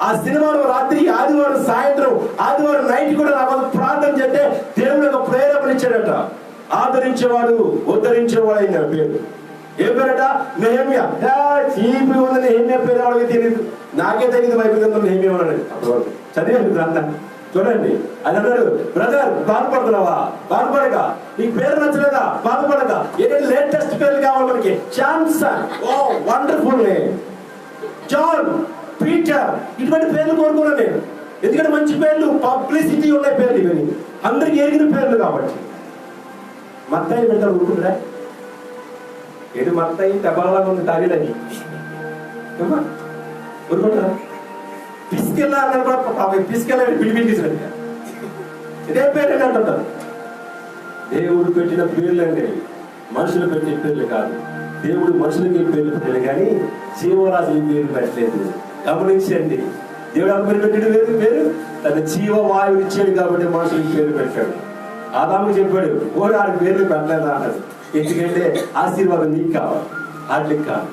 ఆ శనివారం రాత్రి, ఆదివారం సాయంత్రం, ఆదివారం నైట్ కూడా నా కోసం ప్రార్థన చేస్తే దేవుడు ఒక ప్రేరేపణ ఇచ్చాడట. ఆదరించేవాడు ఉద్ధరించేవాడు అయిన పేరు. ఏ పేరట? నెహెమ్యా. చీపు ఉంది నెహెమ్యా పేరు వాళ్ళకి తెలియదు, నాకే తెలియదు. బైబిల్ గ్రంథం నెహెమ్యా ఉన్నాడు అప్పటివరకు చదివాను గ్రంథం. చూడండి, అది అన్నాడు, బ్రదర్ బాధపడుతున్నావా? బాధపడక. నీకు పేరు నచ్చలేదా? బాధపడక. ఏంటంటే లేటెస్ట్ పేర్లు కావాలి మనకి. శాంసన్, ఓ వండర్ఫుల్ నేమ్. జాన్, పీటర్, ఇటువంటి పేర్లు కోరుకున్నాను నేను. ఎందుకంటే మంచి పేర్లు, పబ్లిసిటీ ఉన్నాయి పేర్లు, ఇవన్నీ అందరికి ఎరిగిన పేర్లు కాబట్టి. మత్తాయి పెడతాడు ఊరుకుంటారా? ఏడు మత్తాయి తబాలాగా ఉంది తాగేదని ఊరుకుంటారా? పిసికెళ్ళా అన్నాడు, పిసికెళ్ళాడు పిలిపించేసాడు. ఇదే పేరు అంటుంటారు. దేవుడు పెట్టిన పేర్లు అంటే మనుషులు పెట్టే పేర్లు కాదు. దేవుడు మనుషులకి పేర్లు పెట్టాడు కానీ జీవరాశులకి పేరు పెట్టలేదు. గమనించండి, దేవుడు ఆ పేరు పెట్టాడు వేరు పేరు, తన జీవవాయువు ఇచ్చాడు కాబట్టి మనుషులకి పేరు పెట్టాడు. ఆదాము చెప్పాడు, ఓ ఆడికి పేర్లు పెట్టలేదా అన్నాడు. ఎందుకంటే ఆశీర్వాదం నీకు కావాలి, వాటికి కాదు.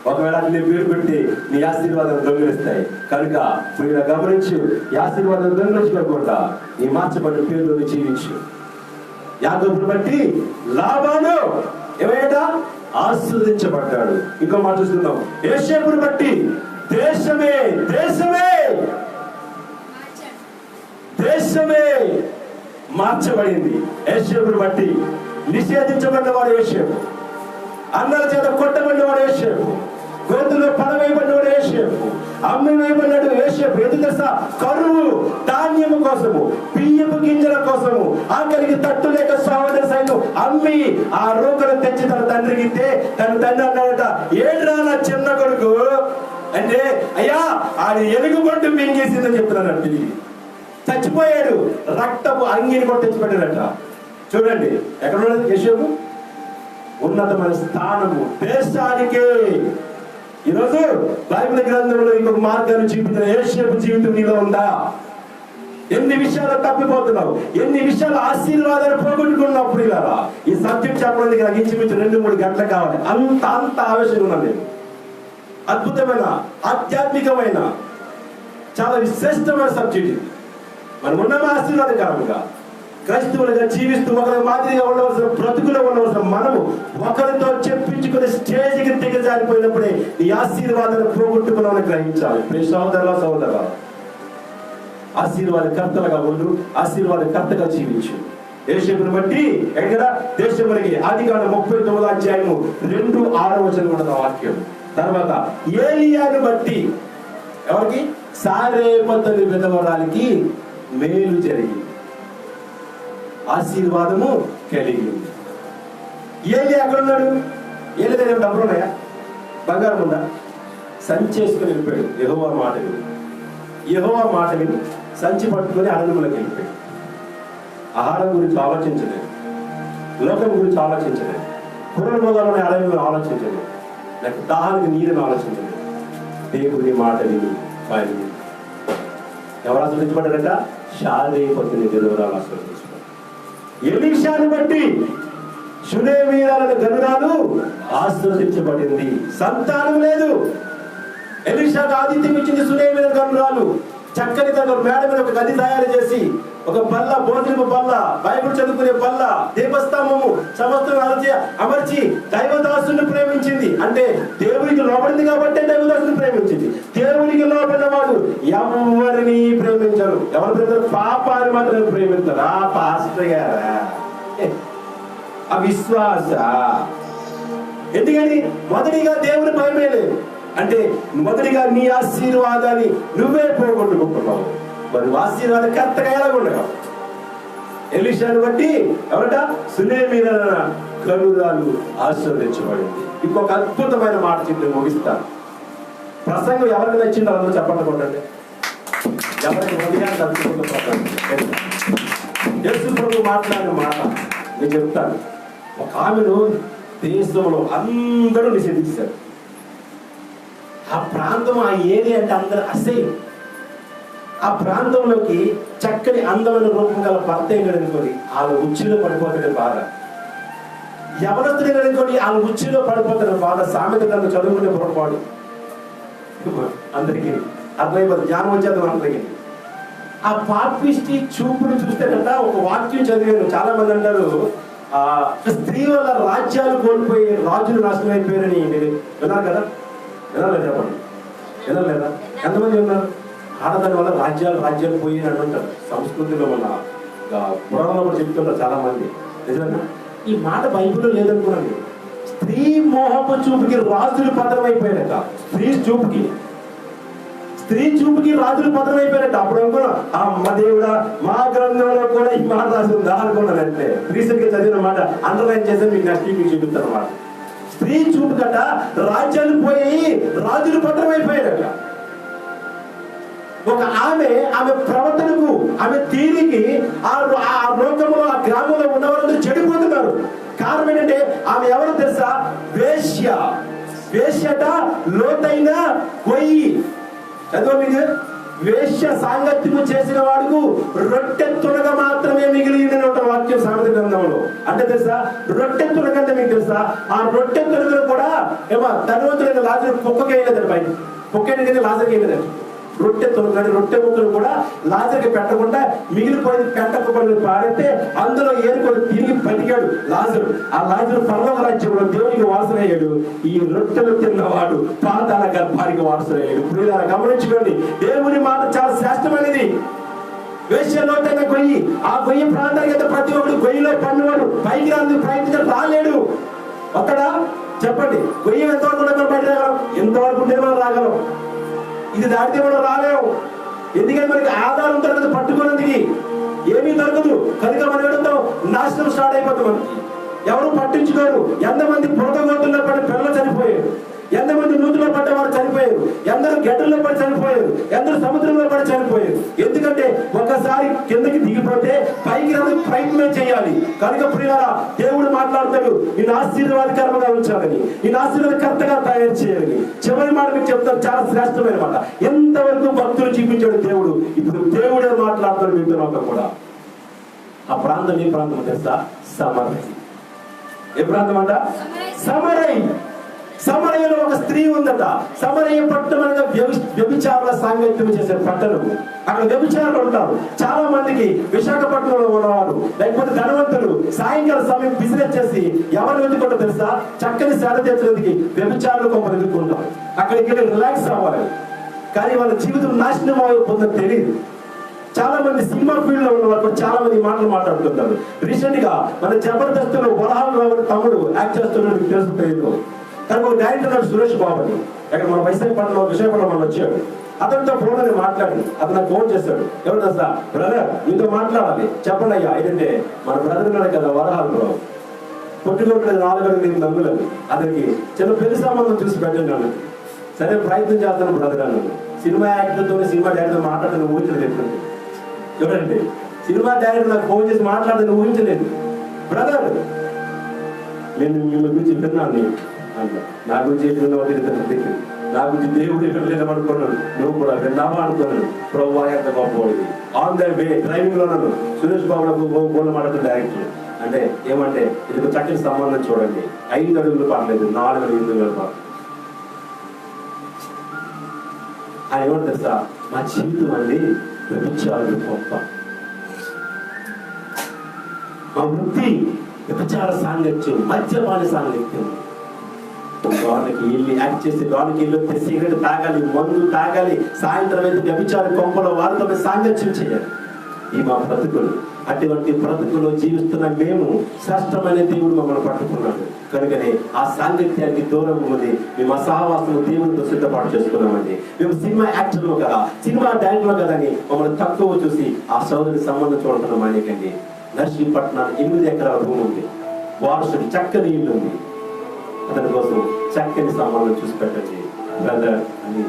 ఒకవేళ నీ పేరు పెట్టి నీ ఆశీర్వాదం దొంగిలిస్తాయి కనుక మీరు గమనించు. ఈ ఆశీర్వాదం దొంగిలించుకోకుండా నీ మార్చబడిన పేరులోని జీవించు. యాకోబును బట్టి లాబాను ఏమైనా ఆశీర్వదించబడ్డాడు. ఇంకో మాట చూస్తున్నాం, యోసేపును బట్టి దేశమే దేశమే దేశమే మార్చబడింది. యోసేపును బట్టి నిషేధించబడినవాడు యోసేపు, అన్నల చేత కొట్టబడినవాడు యోసేపు, గొంతులో పడవేయబడినవాడు యోసేపు, అమ్మి వేయబడినాడు యోసేపు. ఎందుకు తెలుసా? కరువు, ధాన్యము కోసము, బియ్యపు గింజల కోసము, ఆఖరికి తట్టు లేక సహోదర సైతం అమ్మి ఆ రూకను తెచ్చి తన తండ్రికి ఇస్తే తన తండ్రి అన్నాడట, ఏడ్రా నా చిన్న కొడుకు అంటే, అయ్యా ఆడి ఎలుగుబంటు మింగేసిందని చెప్తున్నాడు. తిరిగి చచ్చిపోయాడు. రక్తపు అంగిని కూడా తెచ్చిపెట్టాడట. చూడండి ఎక్కడ ఉన్నది యోసేపు? ఉన్నతమైన స్థానము దేశానికే. ఈరోజు బైబిల్ గ్రంథంలో ఇంకొక మార్గాన్ని చూపించిన యోసేపు జీవితం నీలో ఉందా? ఎన్ని విషయాలు తప్పిపోతున్నావు, ఎన్ని విషయాలు ఆశీర్వాదాలు పోగొట్టుకున్నప్పుడు ఇలా ఈ సబ్జెక్ట్ చెప్పడానికి నాకు ఇంచుమించు 2-3 గంటలు కావాలి. అంత ఆవేశంగా ఉన్నాను నేను. అద్భుతమైన ఆధ్యాత్మికమైన చాలా శ్రేష్టమైన సబ్జెక్ట్ ఇది. మనం ఉన్నామా ఆశీర్వాదకరంగా క్రైస్తవులుగా జీవిస్తూ ఒకరి మాదిరిగా ఉండవలసిన బ్రతుకులో ఉండవలసిన మనము ఒకరితో చెప్పించుకునే స్టేజ్కి దిగజారిపోయినప్పుడే ఈ ఆశీర్వాదాన్ని పోగొట్టుకున్నామని గ్రహించాలి. సహోదరుల ఆశీర్వాద కర్తలుగా ఉండు, ఆశీర్వాద కర్తగా జీవించు. యోసేపును బట్టి ఎక్కడ దేశమునికి ఆదికాండం 39వ అధ్యాయము 2-6 వచనం ఉన్నది వాక్యం. తర్వాత ఏలియాను బట్టి ఎవరికి? సారేపతని విధవరాలికి మేలు జరిగింది, ఆశీర్వాదము కలిగింది. ఏలియా ఎక్కడ ఉన్నాడు? ఏలియా దగ్గర డబ్బులు ఉన్నాయా? బంగారం ఉందా? సంచేసుకుని వెళ్ళిపోయాడు. యెహోవా మాట విని సంచి పట్టుకుని అరణ్యంలోకి వెళ్ళిపోయాడు. ఆహారం గురించి ఆలోచించలేదు, లోకం గురించి ఆలోచించలేదు, పునర్మోదాలని అరణ్యంలో ఆలోచించలేదు, నాకు దానికి నీరుని ఆలోచించలేదు. దేవుని మాట విని బయలుదేరి ఎవరు ఆస్వాదించబడ్డారట? శారీపతిని విధవరాలు ఆస్వాదించబడ్డారు. ఎలీషాను బట్టి షూనేమీయురాలైన గనురాలు ఆశీర్వదించబడింది. సంతానం లేదు. ఎలీషాకు ఆతిథ్యం ఇచ్చింది షూనేమీయుల గనురాలు. చక్కని తన మేడ మీద ఒక గది తయారు చేసి ఒక బల్ల, భోజనపు బల్ల, బైబిల్ చదువుకునే బల్ల, దీపస్తంభము సమస్తం అమర్చి దైవదాసుని ప్రేమించింది. అంటే దేవునికి లోపడింది కాబట్టి దైవదాసుని ప్రేమించింది. దేవునికి లోపడిన వాడు ఎవరిని ప్రేమించరు. ఎవరు ప్రేమించారు? పాపాన్ని మాత్రమే ప్రేమిస్తారు. ఆ పాస్టర్ గారా అవిశ్వాస. ఎందుకని? మొదటిగా దేవుని భయమే లేదు. అంటే మొదటిగా నీ ఆశీర్వాదాన్ని నువ్వే పోగొట్టుకుంటున్నావు. మరి ఆశీర్వాద కర్తగా ఎలాగుండగా ఎలీషాను బట్టి ఎవరట? షూనేమీయురాలైన గనురాలు ఆశీర్వదించబడింది. ఇంకొక అద్భుతమైన మాట చెప్పి ముగిస్తాను. ప్రసంగం ఎవరికి నచ్చిందో అందరూ చెప్పండి కొట్టండి. ఎవరికి హృదయాన్ని తగ్గుతుందో చెప్పండి. యేసు ప్రభు మాట్లాడిన మాట నేను చెప్తాను. ఒక ఆమెను దేశంలో అందరూ నిషేధించారు. ఆ ప్రాంతం, ఆ ఏరియా అంటే అందరూ అసహ్యం. ఆ ప్రాంతంలోకి చక్కని అందమైన రూపం గల భర్త అనుకోని వాళ్ళ ఉచ్చిలో పడిపోతాడు బాధ. ఎవరొస్తున్నారు అనుకోని వాళ్ళ ఉచ్చిలో పడిపోతాడు బాధ. సామెత తను చదువుకునే పొరపాటు అందరికీ అర్థమైపోతుంది, జ్ఞానం వచ్చేద్దాం అందరికీ. ఆ పాపిష్టి చూపును చూస్తేనంట ఒక వాక్యం చదివాను. చాలా మంది అంటారు స్త్రీ వల్ల రాజ్యాలు కోల్పోయి రాజులు నాశనం అయిపోయారని. విన్నారు కదా? వినలేదు చెప్పండి, వినలేదా? ఎంతమంది ఉన్నారు? ఆడదాని వల్ల రాజ్యాలు పోయి అని అంటారు. సంస్కృతిలో మన పురాణంలో కూడా చెప్తుంటారు చాలా మంది. నిజంగా ఈ మాట బైబిల్లో లేదనుకున్నాను. స్త్రీ మోహపు చూపుకి రాజులు పతనం అయిపోయారట. స్త్రీ చూపుకి రాజులు పతనం అయిపోయారట. అప్పుడు అనుకున్నా అమ్మ దేవుడా, మా గ్రంథంలో కూడా ఈ మాట రాసి ఉందా అనుకున్నాను. అంటే రీసెంట్ గా చదివిన మాట అండర్లైన్ చేస్తే మీకు నెక్స్ట్ మీకు చూపిస్తాను అన్నమాట. స్త్రీ చూపు కట రాజ్యాలు పోయి రాజులు పతనం అయిపోయారట. ఒక ఆమె ప్రవర్తనకు, ఆమె తీరికి ఆ లోకంలో, ఆ గ్రామంలో ఉన్నవారందరూ చెడిపోతున్నారు. కారణం ఏంటంటే ఆమె ఎవరు తెలుసా? వేశ్యట, లోతైన గొయ్యి. చదువు మీకు. వేశ్య సాంగత్యము చేసిన వాడుకు రొట్టె తునగ మాత్రమే మిగిలిన వాక్యం సామెత గ్రంథంలో. అంటే తెలుసా, రొట్టె తునగ అంటే మీకు తెలుసా? ఆ రొట్టె తునగలు కూడా ఏమో ధనవంతులైన లాజరు కుక్కకి వేయలేదండి. బయట కుక్క లాజర్కి వేయలేదండి. రొట్టె తునగ, రొట్టె ముక్కలు కూడా లాజర్కి పెట్టకుండా మిగిలిపోయింది పెట్టకపోయి పాడితే అందులో ఏరుకొని తిరిగి బతికాడు లాజరు. ఆ లాజరు పరలోక రాజ్యంలో దేవునికి వారసుడు అయ్యాడు. ఈ రొట్టెలు తిన్నవాడు పాతాళ గర్భానికి వారసుడు అయ్యాడు. ప్రియులారా గమనించుకోండి, దేవుని మాట చాలా శ్రేష్టమైనది. వేశ్యలోతైన గొయ్యి, ఆ గొయ్యి ప్రాంతానికి ప్రతి ఒక్కడు గొయ్యిలో పన్నువాడు పైకి రాదు, ప్రయత్నించడం రాలేడు. ఒక్కడా చెప్పండి, గొయ్యి ఎంతవరకు ఉంటే మనం బయట రాగలం? ఎంతవరకు ఉంటే మనం రాగలం? ఇది దాటితే మనం రాలేము. ఎందుకంటే మనకి ఆధారం దొరకదు, పట్టుకునేందుకు ఏమీ దొరకదు. కనుక మనం ఏడుతాం, నాశనం స్టార్ట్ అయిపోతాం. మనకి ఎవరు పట్టించుకోరు. ఎంతమంది బురదగోతుల్లో పడి పిల్లలు చనిపోయారు, ఎంతమంది నూతులో పడ్డవారు చనిపోయారు, ఎందరూ గడ్డల్లో పడి చనిపోయారు, ఎందరూ సముద్రంలో పడి చనిపోయారు. ఎందుకంటే ఒకసారి కిందకి దిగిపోతే పైకి రావడానికి ప్రయత్నం చేయాలి. కనుక ప్రియులారా దేవుడు మాట్లాడతాడు, నేను ఆశీర్వాదకరంగా ఉంచాలని, నేను ఆశీర్వాదకర్తగా తయారు చేయాలని. చివరి మాట మీకు చెప్తాను, చాలా శ్రేష్టమైన మాట. ఎంతవరకు భక్తులు చూపించాడు దేవుడు. ఇప్పుడు దేవుడే మాట్లాడతాడు మీతో కూడా. ఆ ప్రాంతం ఏ ప్రాంతం తెలుసా? సమరై. ఏ ప్రాంతం అంట? సమరై. సమరయలో ఒక స్త్రీ ఉందట. సమరయ పట్టణం అనగా వ్యభిచారుల సాంగత్యం చేసే పట్టణం. అక్కడ వ్యభిచారులు ఉంటారు. చాలా మందికి విశాఖపట్నంలో ఉన్నవారు, లేకపోతే ధనవంతులు సాయంకాల సమయం బిజినెస్ చేసి ఎవరు వెతుకుంటారో తెలుసా? చక్కని సేద తీర్చడానికి వ్యభిచారులు కొంపలు ఎదుర్కొంటారు. అక్కడికి వెళ్ళి రిలాక్స్ అవ్వాలి. కానీ వాళ్ళ జీవితం నాశనం అయిపోతుందని తెలియదు. చాలా మంది సినిమా ఫీల్డ్ లో ఉన్న వాళ్ళు చాలా మంది మాటలు మాట్లాడుతుంటారు. రీసెంట్ గా మన జబర్దస్తులు వరహాలు తమ్ముడు యాక్ట్ చేస్తున్నాడు, మీకు తెలుసు. తనకు ఒక డైరెక్టర్ ఉన్నాడు, సురేష్ బాబు అని. అక్కడ మన విశాఖపట్నం మనం వచ్చాడు. అతనితో ఫోన్ అని మాట్లాడి అతను నాకు ఫోన్ చేశాడు. ఎవరు తెలుసా? బ్రదర్ మీతో మాట్లాడాలి, చెప్పండి అయ్యా. ఏంటంటే మన బ్రదర్ ఉన్నాడు కదా వరహాలు బ్రో, పొట్టుకుంటుంది 4 నంగులని. అతనికి చిన్న పెళ్లి సంబంధం చూసి పెట్టండి అన్నది. సరే ప్రయత్నం చేస్తాను బ్రదర్ అన్నాను. సినిమా యాక్టర్తో సినిమా డైరెక్టర్ మాట్లాడుతున్న ఊహించలేదు. చూడండి, సినిమా డైరెక్టర్ నాకు ఫోన్ చేసి మాట్లాడుతున్న ఊహించలేదు. బ్రదర్ నేను మిమ్మల్ని గురించి విన్నాను అంట. నా గురించి ఎట్లున్నావో తెలియదు, నా గురించి దేవుడు లేదనుకున్నాను, నువ్వు కూడా విన్నావా అనుకున్నాను. ప్రభు ఎంత గొప్పవాడిది. ఆన్ ద వే డ్రైవింగ్ లో నన్ను సురేష్ బాబు ఫోన్ మాట్లాడుతున్న డైరెక్టర్ అంటే ఏమంటే ఇది చక్కని సంబంధం చూడండి, 5 అడుగులు పర్లేదు, 4 అడుగులు పర్లేదు. ఆయన ఏమంటే తెలుసా? మా జీవితం అండి వ్యభిచారులు గొప్ప, మా వృత్తి వ్యభిచార సాంగత్యం, మద్యపాన సాంగత్యం. లోనికి వెళ్ళి యాక్ట్ చేసి లోనికి వెళ్ళి సిగరెట్ తాగాలి, మందు తాగాలి, సాయంత్రం అయితే వ్యభిచార కొంపలో వారితో సాంగత్యం చేయాలి. ఈ మా బ్రతుకులు. అటువంటి బ్రతుకులో జీవిస్తున్న మేము శ్రేష్టమైన దేవుడు మమ్మల్ని పట్టుకున్నాడు. కనుకనే ఆ సాంగత్యానికి దూరం ఉంది. మేము ఆ సహవాసము దేవుడితో సిద్ధపాటు చేసుకున్నామండి. మేము సినిమా యాక్టర్లో కదా, సినిమా డైరెక్టర్లో కదా అని మమ్మల్ని తక్కువ చూసి ఆ సోదరి సంబంధం చూడుతున్నాం. అనేకండి నర్సీపట్నానికి 8 ఎకరాల భూమి ఉంది, వారసుడి చక్కని ఇల్లు ఉంది. అతని కోసం చక్కని సంబంధం చూసి పెట్టండి. బ్రదర్ అని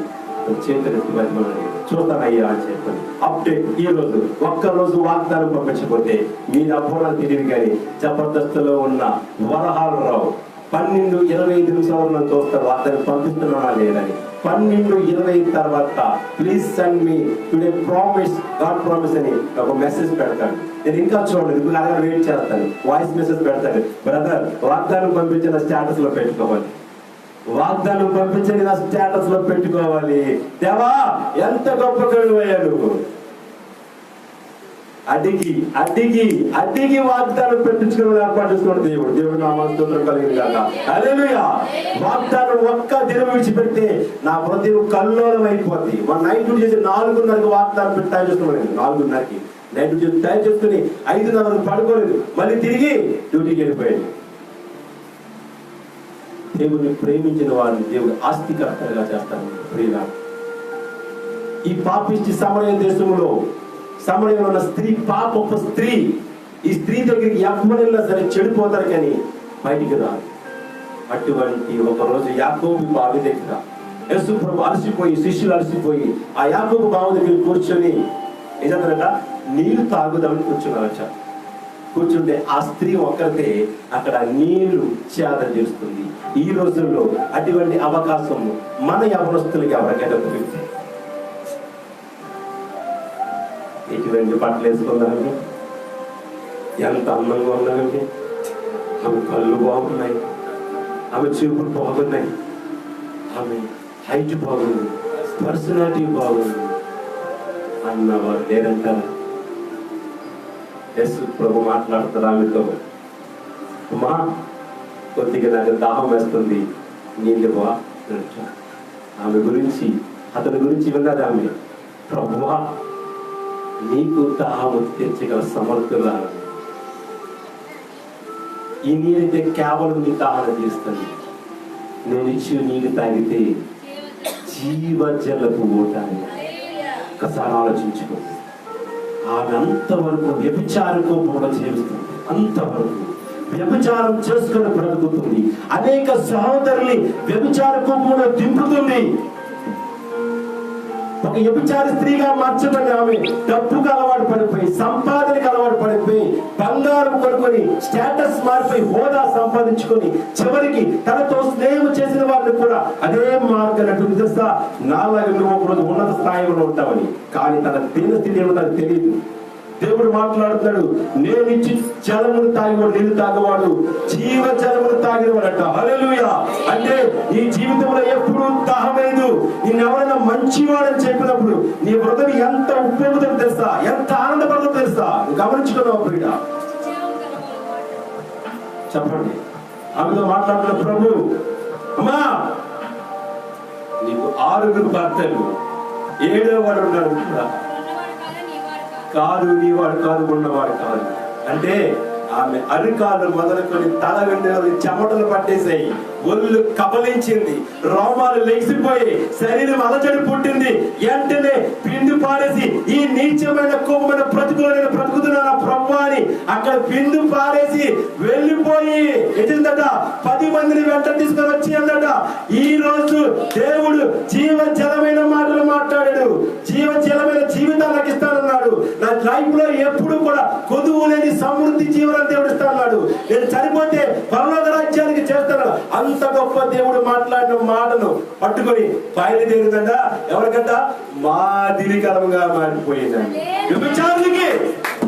చేతులెత్తి బతిమలాడి చూస్తానయ్యా అని చెప్పండి. అప్డేట్ ఈ రోజు ఒక్కరోజు వాగ్దానం పంపించకపోతే మీరు అపోహలు తెలియదు. కానీ జబర్దస్తులో ఉన్న వరహాలరావు 12-25 నిమిషాలు చూస్తారు వాగ్దానం పంపిస్తున్నానా లేదని. 12-25 తర్వాత please send me today promise God promise అని ఒక మెసేజ్ పెడతాను. నేను ఇంకా చూడలేదు, ఇప్పుడు అలాగే వెయిట్ చేస్తాను. వాయిస్ మెసేజ్ పెడతాను. బ్రదర్ వాగ్దానం పంపించిన స్టేటస్ లో పెట్టుకోవాలి, వాగ్దానం పంపించని నా స్టేటస్ లో పెట్టుకోవాలి. దేవా ఎంత గొప్ప కరువయ్యా నువ్వు. అడిగి అడిగి అడిగి వాగ్దానం పెట్టించుకుని ఏర్పాటు చేసుకోండి. దేవుడు నామమున స్తోత్రం కలిగింది కాక. హల్లెలూయా. వాగ్దానం ఒక్క దినం విడిచిపెడితే నా హృదయం కల్లోలం అయిపోద్ది. మన నైట్ చేసి 4:30కి వాగ్దానం పెట్టి తయారు చేసుకోలేదు. 4:30కి నైట్ చేసి తయారు చేసుకుని 5:30కి పడుకోలేదు. మళ్ళీ తిరిగి డ్యూటీకి వెళ్ళిపోయాడు. దేవుడిని ప్రేమించిన వారిని దేవుడు ఆస్తికర్తగా చేస్తాను. ప్రియులా, ఈ పాపిష్టి సమరయ దేశంలో సమరయంలో ఉన్న స్త్రీ పాప స్త్రీ, ఈ స్త్రీ దగ్గరికి ఎవరైనా సరే చెడిపోతారు కానీ బయటికి రాదు. అటువంటి ఒక రోజు యాకోబు బావి దగ్గర యేసు ప్రభు అలసిపోయి, శిష్యులు అలసిపోయి ఆ యాకోబు బావి దగ్గర కూర్చొని ఏదంటారట నీళ్లు తాగుదామని కూర్చున్నారట. కూర్చుంటే ఆ స్త్రీ ఒక్కరితే అక్కడ నీళ్లు చేదం చేస్తుంది. ఈ రోజుల్లో అటువంటి అవకాశం మన యవనస్తులకి ఎవరికైనా దొరికితే ఎటువంటి బట్టలు వేసుకున్నారండి, ఎంత అందంగా ఉన్నారండి, ఆమె కళ్ళు బాగున్నాయి, ఆమె చూపులు బాగున్నాయి, ఆమె హైట్ బాగుంది, పర్సనాలిటీ బాగుంది అన్నవారు లేరంటారా? యేసు ప్రభు మాట్లాడుతారు ఆమెతో, అమ్మా కొద్దిగా నాకు దాహం వేస్తుంది, నీళ్ళు బా. ఆమె గురించి అతని గురించి విన్నది ఆమె, ప్రభువా నీకు దాహము తీర్చగల సమర్థులా, ఈ నీరైతే కేవలం నీ దాహం తీస్తుంది, నేను ఇచ్చి నీళ్ళు తాగితే జీవజలపు ఊటాన్ని. ఒకసారి ఆలోచించుకో. ఆమె అంతవరకు వ్యభిచార కోపంలో జీవిస్తుంది, అంతవరకు వ్యభిచారం చేసుకుని బ్రతుకుతుంది, అనేక సహోదరుల్ని వ్యభిచార కోపంలో దింపుతుంది. ఒక వ్యభిచార స్త్రీగా మార్చబడిన ఆమె డబ్బుకు అలవాటు పడిపోయి, సంపాదనకు అలవాటు పడిపోయి, బంగారం కొనుక్కొని స్టేటస్ మారిపోయి హోదా సంపాదించుకొని చివరికి తనతో స్నేహం చేసిన వారిని కూడా అదే మార్గం తెలుసా, నాలాగా నువ్వు ఒకరోజు ఉన్నత స్థాయిలో ఉంటావని. కానీ తన దీన స్థితి ఏమో తనకు తెలియదు. దేవుడు మాట్లాడుతున్నాడు, నేను ఇచ్చి జలమును తాగివాడు నీళ్లు తాగవాడు జీవ జలమును తాగినవాడట. హల్లెలూయా. అంటే నీ జీవితంలో ఎప్పుడు దాహలేదు. నిన్ను ఎవరైనా మంచివాడని చెప్పినప్పుడు నీ హృదయం ఎంత ఉప్పొంగుతుందో తెలుసా, ఎంత ఆనందపడుతుందో తెలుసా, గమనించుకున్నావు ప్రియుడా? చెప్పండి. ఆమెతో మాట్లాడుతున్న ప్రభు, అమ్మా నీకు 6 భర్తలు, 7వ వాడు ఉన్నాడు కూడా కాదు, నీ వాడు కాదు, ఉన్నవాడు కాదు. అంటే ఆమె అరికాలు మొదలుకొని తల వెండి చెమటలు పట్టేసాయి, ఒళ్ళు కబలించింది, రోమాలు లెగిసిపోయి శరీరం అలజడి పుట్టింది. వెంటనే పిండి పారేసి ఈ నీచమైన కోపమైన బ్రతుకులను బ్రతుకుతున్నాను ప్రభు అని అక్కడ పిండి పారేసి వెళ్ళిపోయి ఎదిందట. 10 మందిని వెంట తీసుకొని వచ్చి అందట, ఈ రోజు దేవుడు జీవజలమైన మాటలు మాట్లాడాడు, జీవజలమైన జీవితాన్ని నాకు ఇస్తానన్నాడు. నా లైఫ్ లో ఎప్పుడు కూడా కొదువు లేని సమృద్ధి జీవనం దేవుడు ఇస్తా అన్నాడు. నేను చనిపోతే పరలోక రాజ్యానికి చేస్తాను. అంత గొప్ప దేవుడు మాట్లాడిన మాటను పట్టుకొని బయలుదేరిందంట. ఎవరికంట? మాదిరికరంగా మారిపోయిందండి. వ్యభిచారులకి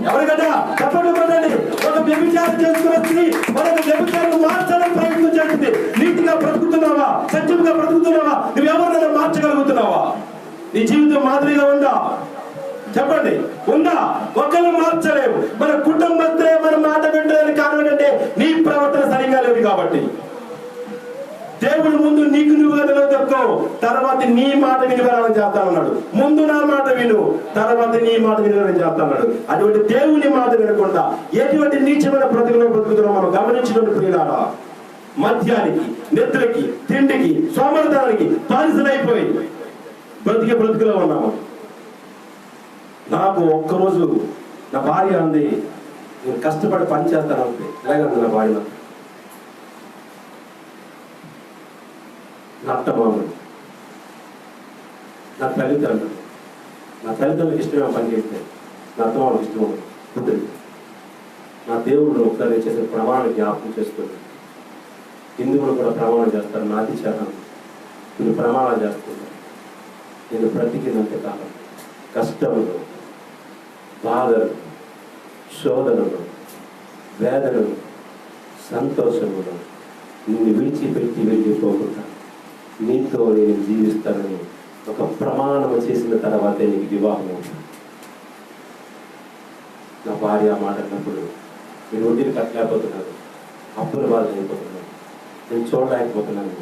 ఎవరికంట? చెప్పండి పడండి. ఒక వ్యభిచారం చేసుకున్న స్త్రీ మరొక వ్యభిచారం మార్చాలని ప్రయత్నం చేస్తుంది. నీతిగా బ్రతుకుతున్నావా? సత్యంగా బ్రతుకుతున్నావా? నువ్వు ఎవరినైనా మార్చగలుగుతున్నావా? నీ జీవితం మాదిరిగా ఉందా? చెప్పండి, ఉందా? ఒకరు మార్చలేవు. మన కుటుంబస్తే మన మాట వింటడానికి కారణం ఏంటంటే నీ ప్రవర్తన సరిగా లేదు కాబట్టి. దేవుడు ముందు నీకు నువ్వుగా నిలబెట్టుకో, తర్వాత నీ మాట వినివరాలని చేస్తానన్నాడు. ముందు నా మాట విను, తర్వాత నీ మాట వినివరాలని చేస్తానన్నాడు. అటువంటి దేవుని మాట వినకుండా ఎటువంటి నీచమైన బ్రతుకులో బ్రతుకుతున్నాం మనం గమనించినట్టు ప్రియులారా. మద్యానికి, నిద్రకి, తిండికి, సోమరితనానికి బానిసలైపోయి బ్రతుకులో ఉన్నాము. నాకు ఒక్కరోజు నా భార్య అంది, నేను కష్టపడి పని చేస్తాను అంటే ఇలాగంది నా భార్య. నట్టమాము నా తల్లిదండ్రులకు ఇష్టమైన పని చేస్తే నా అత్త వాళ్ళకి ఇష్టం కుదిరి నా దేవుడు ఒకసారి చేసే ప్రమాణాన్ని జ్ఞాపకం చేసుకుని హిందువులు కూడా ప్రమాణం చేస్తారు. నాది చేస్తాను, నేను ప్రమాణాలు చేస్తున్నాను. నేను బ్రతికినంత కాలం కష్టములు, బాధలు, శోధనలు, వేదనలు, సంతోషములు నిన్ను విడిచిపెట్టి వెళ్ళిపోకుండా నీతో నేను జీవిస్తానని ఒక ప్రమాణం చేసిన తర్వాతే నీకు వివాహం అవుతుంది. నా భార్య మాట అన్నప్పుడు నేను వడ్డీలు కట్టలేకపోతున్నాను, అప్పుల బాధ అయిపోతున్నాను, నేను చూడలేకపోతున్నాను,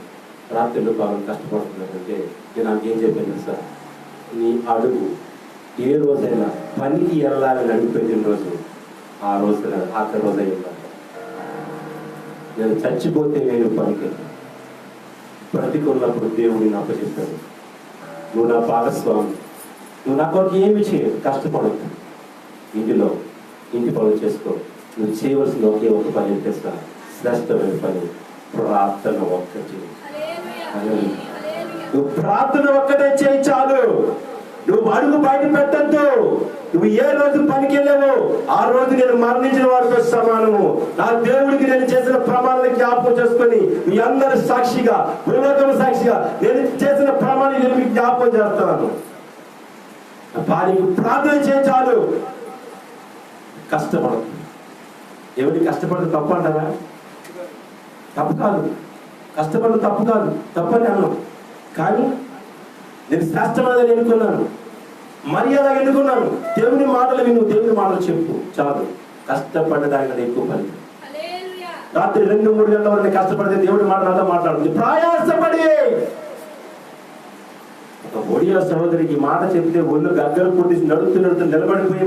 రాత్రిలో బాగా కష్టపడుతున్నానంటే నేను నాకేం చెప్పాను సార్, నీ అడుగు ఏ రోజైనా పనికి వెళ్ళాలని అడిగిపోయిన రోజు ఆ రోజు ఆఖరి రోజు అయి ఉండాలి. నేను చచ్చిపోతే నేను పనికి బ్రతికున్నప్పుడు దేవుడిని నాకు చెప్పాడు, నువ్వు నా భాగస్వామి, నువ్వు నా కొరకు ఏమి చేయవు, కష్టపడద్దు, ఇంటి పనులు చేసుకో, నువ్వు చేయవలసిన ఒకే ఒక పని చేస్తా, శ్రేష్టమైన పని ప్రార్థన ఒక్కటి. నువ్వు ప్రార్థన ఒక్కటే చేయి చాలు. నువ్వు అడుగు బయట పెట్టద్దు. నువ్వు ఏ రోజు పనికి వెళ్ళావో ఆ రోజు నేను మరణించిన వారితో సమానము. నా దేవుడికి నేను చేసిన ప్రమాణాలను జ్ఞాపకం చేసుకొని మీ అందరి సాక్షిగా, భూలోకం సాక్షిగా నేను చేసిన ప్రమాణాన్ని నేను మీకు జ్ఞాపకం చేస్తున్నాను. భార్యకు ప్రార్థన చేయి చాలు. కష్టపడదు. ఎవరికి కష్టపడదు తప్పు అంటారా? తప్పు కాదు. కష్టపడదు తప్పు కాదు, తప్పని అన్నాం. కానీ నేను శ్రేష్టమైనదని ఎన్నుకున్నాను, మర్యాద ఎన్నుకున్నాను. దేవుని మాటలు విను, దేవుని మాటలు చెప్పు చాలు. కష్టపడ్డదానికన్నా ఎక్కువ పని. రాత్రి 2-3 గంటల వరకు కష్టపడితే దేవుడి మాట నాతో మాట్లాడుతుంది. ప్రయాసపడి ఒక ఒడియా సహోదరికి మాట చెప్తే ఒళ్ళు గగ్గలు పుట్టి నడుతూ నిలబడిపోయి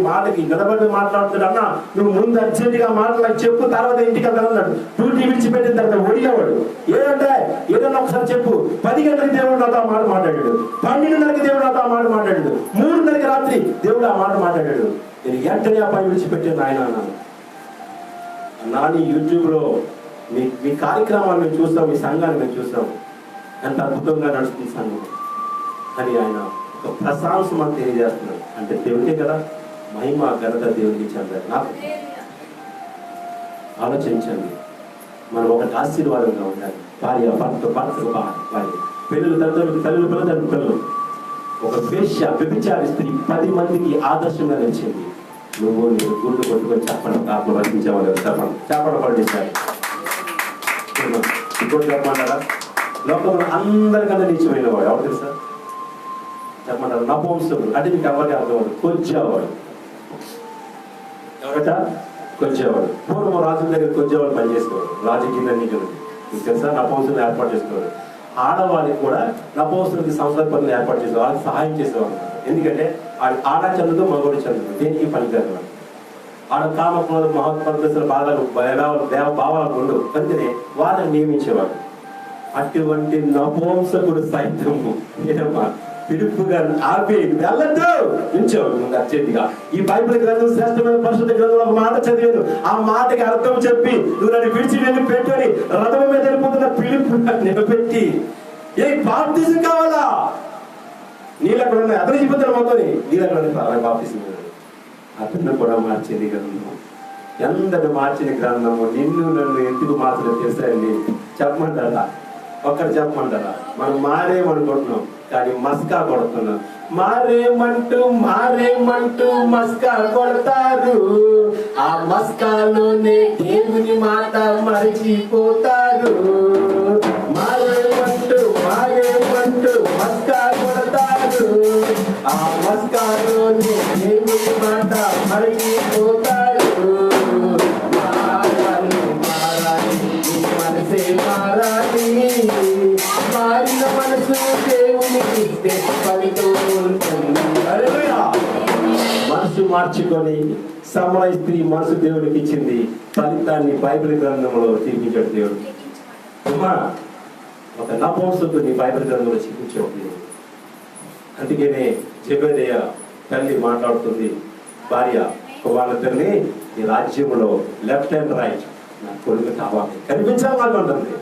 నిలబడి మాట్లాడుతాడు. అన్న నువ్వు ముందు అర్జెంటుగా మాటలకు చెప్పు, తర్వాత ఇంటికి వెళ్తానన్నాడు. డ్యూటీ విడిచిపెట్టిన తర్వాత ఒడియావాడు ఏదంటే ఏదన్నా ఒకసారి చెప్పు. 10 గంటలకి దేవుడు నాతో ఆ మాట మాట్లాడాడు, 12:30కి దేవుడు నాతో ఆ మాట మాట్లాడాడు, 3:30కి రాత్రి దేవుడు ఆ మాట మాట్లాడాడు. నేను వెంటనే ఆ పని విడిచిపెట్టాను ఆయన అన్నాను. నాని యూట్యూబ్లో మీ కార్యక్రమాలు మేము చూస్తాం, మీ సంఘాన్ని మేము చూస్తాం, ఎంత అద్భుతంగా నడుస్తుంది సంఘం అని ఆయన ఒక ప్రశంస మనం తెలియజేస్తున్నాడు. అంటే దేవుడికే కదా మహిమ ఘనత దేవుడికి చెందాలి. నాకు ఆలోచించండి, మనం ఒకటి ఆశీర్వాదంగా ఉండాలి. భార్య భర్తలు భార్య పిల్లలు తల్లిదండ్రులు ఒక వేశ్య వ్యభిచారి స్త్రీ 10 మందికి ఆదర్శంగా నిలిచింది. నువ్వు నేను గుండు కొట్టుకొని చెప్పడం ఆత్మ వర్తించేవాళ్ళు చెప్పడం పండించాలి. ఇంకోటి చెప్పమంటారా? లోకంలో అందరికన్నా నిత్యమైన వాడు ఎవరు తెలుసా? చెప్పమంటారు నపుంసకుడు. అంటే మీకు ఎవరికి అర్థమవుతుంది, కొచ్చేవాడు. ఎవరట? కొచ్చేవాడు. పూర్వం రాజుల దగ్గర కొచ్చేవాడు పనిచేసేవాడు. రాజు కింద నీకు తెలుసా? నపుంసకులను ఏర్పాటు చేసుకోవాలి. ఆడవాళ్ళకి కూడా నపుంసకులకి సంసార పనులు ఏర్పాటు చేసేవారు, వాళ్ళకి సహాయం చేసేవాడు. ఎందుకంటే ఆడ చంద్రుడు మగోడు చంద్రుడు దేనికి పనికిరాదు. ఆడ కామకులు మహోత్పత్తుల బాధలు భావాలు ఉండవు, అందుకనే వాళ్ళని నియమించేవాడు. అటువంటి నపుంసకుడు సైతము ఏమన్నా పిలుపుగా ఆపి వెళ్ళద్దు ఉంచావు ముందు అర్జెంటుగా. ఈ బైబిల్ గ్రంథం శ్రేష్టమైన పరిశుద్ధ గ్రంథంలో ఒక మాట చదివాను. ఆ మాటకి అర్థం చెప్పి నువ్వు నన్ను విడిచి వెళ్ళి పెట్టుకొని రథం మీద వెళ్ళిపోతున్న పిలుపు నిలబెట్టి ఏ బాప్తిజం కావాలా? నీళ్ళు అక్కడ ఉన్నాయి, అతను చెప్పిన మొత్తం నీళ్ళు అక్కడ ఉన్నాయి, బాప్తిజం అతను కూడా మార్చేది గ్రంథం. ఎందరు మార్చిన గ్రంథము. నిన్ను నన్ను ఎందుకు మార్చడం తెలుసండి చెప్పమంటారా? ఒక్కరు చెప్పమంటారా? మనం మారేమనుకుంటున్నాం కానీ మస్కా కొడుతున్నాం. మారేమంటూ మస్కా కొడతారు. ఆ మస్కాలోనే దేవుని మాట మరిచిపోతారు. మారేమంటూ మస్కా కొడతారు. ఆ మస్కాలోనే దేవుని మాట మరిచిపోతారు. మనసే మారాలి, మారిన మనసు దేవునికి మనసు మార్చుకొని సమరయ స్త్రీ మనసు దేవుడికి ఇచ్చింది. ఫలితాన్ని బైబిల్ గ్రంథంలో చూపించాడు దేవుడు. ఒక నపుంసకుడిని బైబిల్ గ్రంథంలో చూపించాడు దేవుడు. అందుకనే జెబెదయ తల్లి మాట్లాడుతుంది, భార్య కుమారుడిని ఈ రాజ్యంలో లెఫ్ట్ అండ్ రైట్ నా కొడుకు కావాలి కనిపించాలని ఉంటుంది.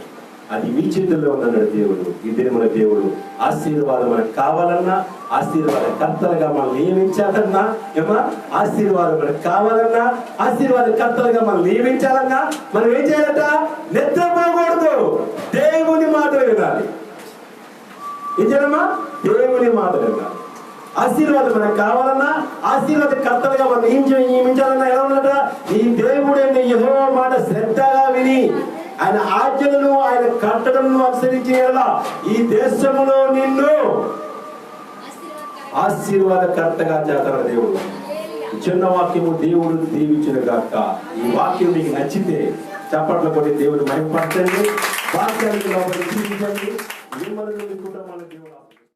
అది మీ చేతుల్లో ఉన్నాడు దేవుడు. ఈ దినమున దేవుడు ఆశీర్వాదం మనకు కావాలన్నా ఆశీర్వాదకర్తలుగా మనం నియమించాలన్నా, ఏమన్నా ఆశీర్వాదం మనకు కావాలన్నా, ఆశీర్వాదకర్తలుగా మనం నియమించాలన్నా మనం ఏం చేయాలట? నిద్రపోకూడదు, దేవుని మాటలు వినాలి. ఏం చేయాలమ్మా? దేవుని మాటలు వినాలి. ఆశీర్వాదం మనకు కావాలన్నా, ఆశీర్వాదకర్తలుగా మనం నియమించాలన్నా ఎలా ఉన్నట? ఈ దేవుడైన యెహోవా మాట శ్రద్ధగా విని ఆయన ఆజ్ఞలను, ఆయన కట్టడలను అనుసరించేలా ఈ దేశంలో నిన్ను ఆశీర్వాదకర్తగా చేస్తాడు దేవుడు. చిన్న వాక్యము దేవుడు దీవించిన గాక. ఈ వాక్యం మీకు నచ్చితే చప్పట్లు కొట్టి దేవుడు మహిమపరచండి. వాక్యానికి లోపలి జీవించండి. మిమ్మల్ని మీ కుటుంబాలను దేవుడు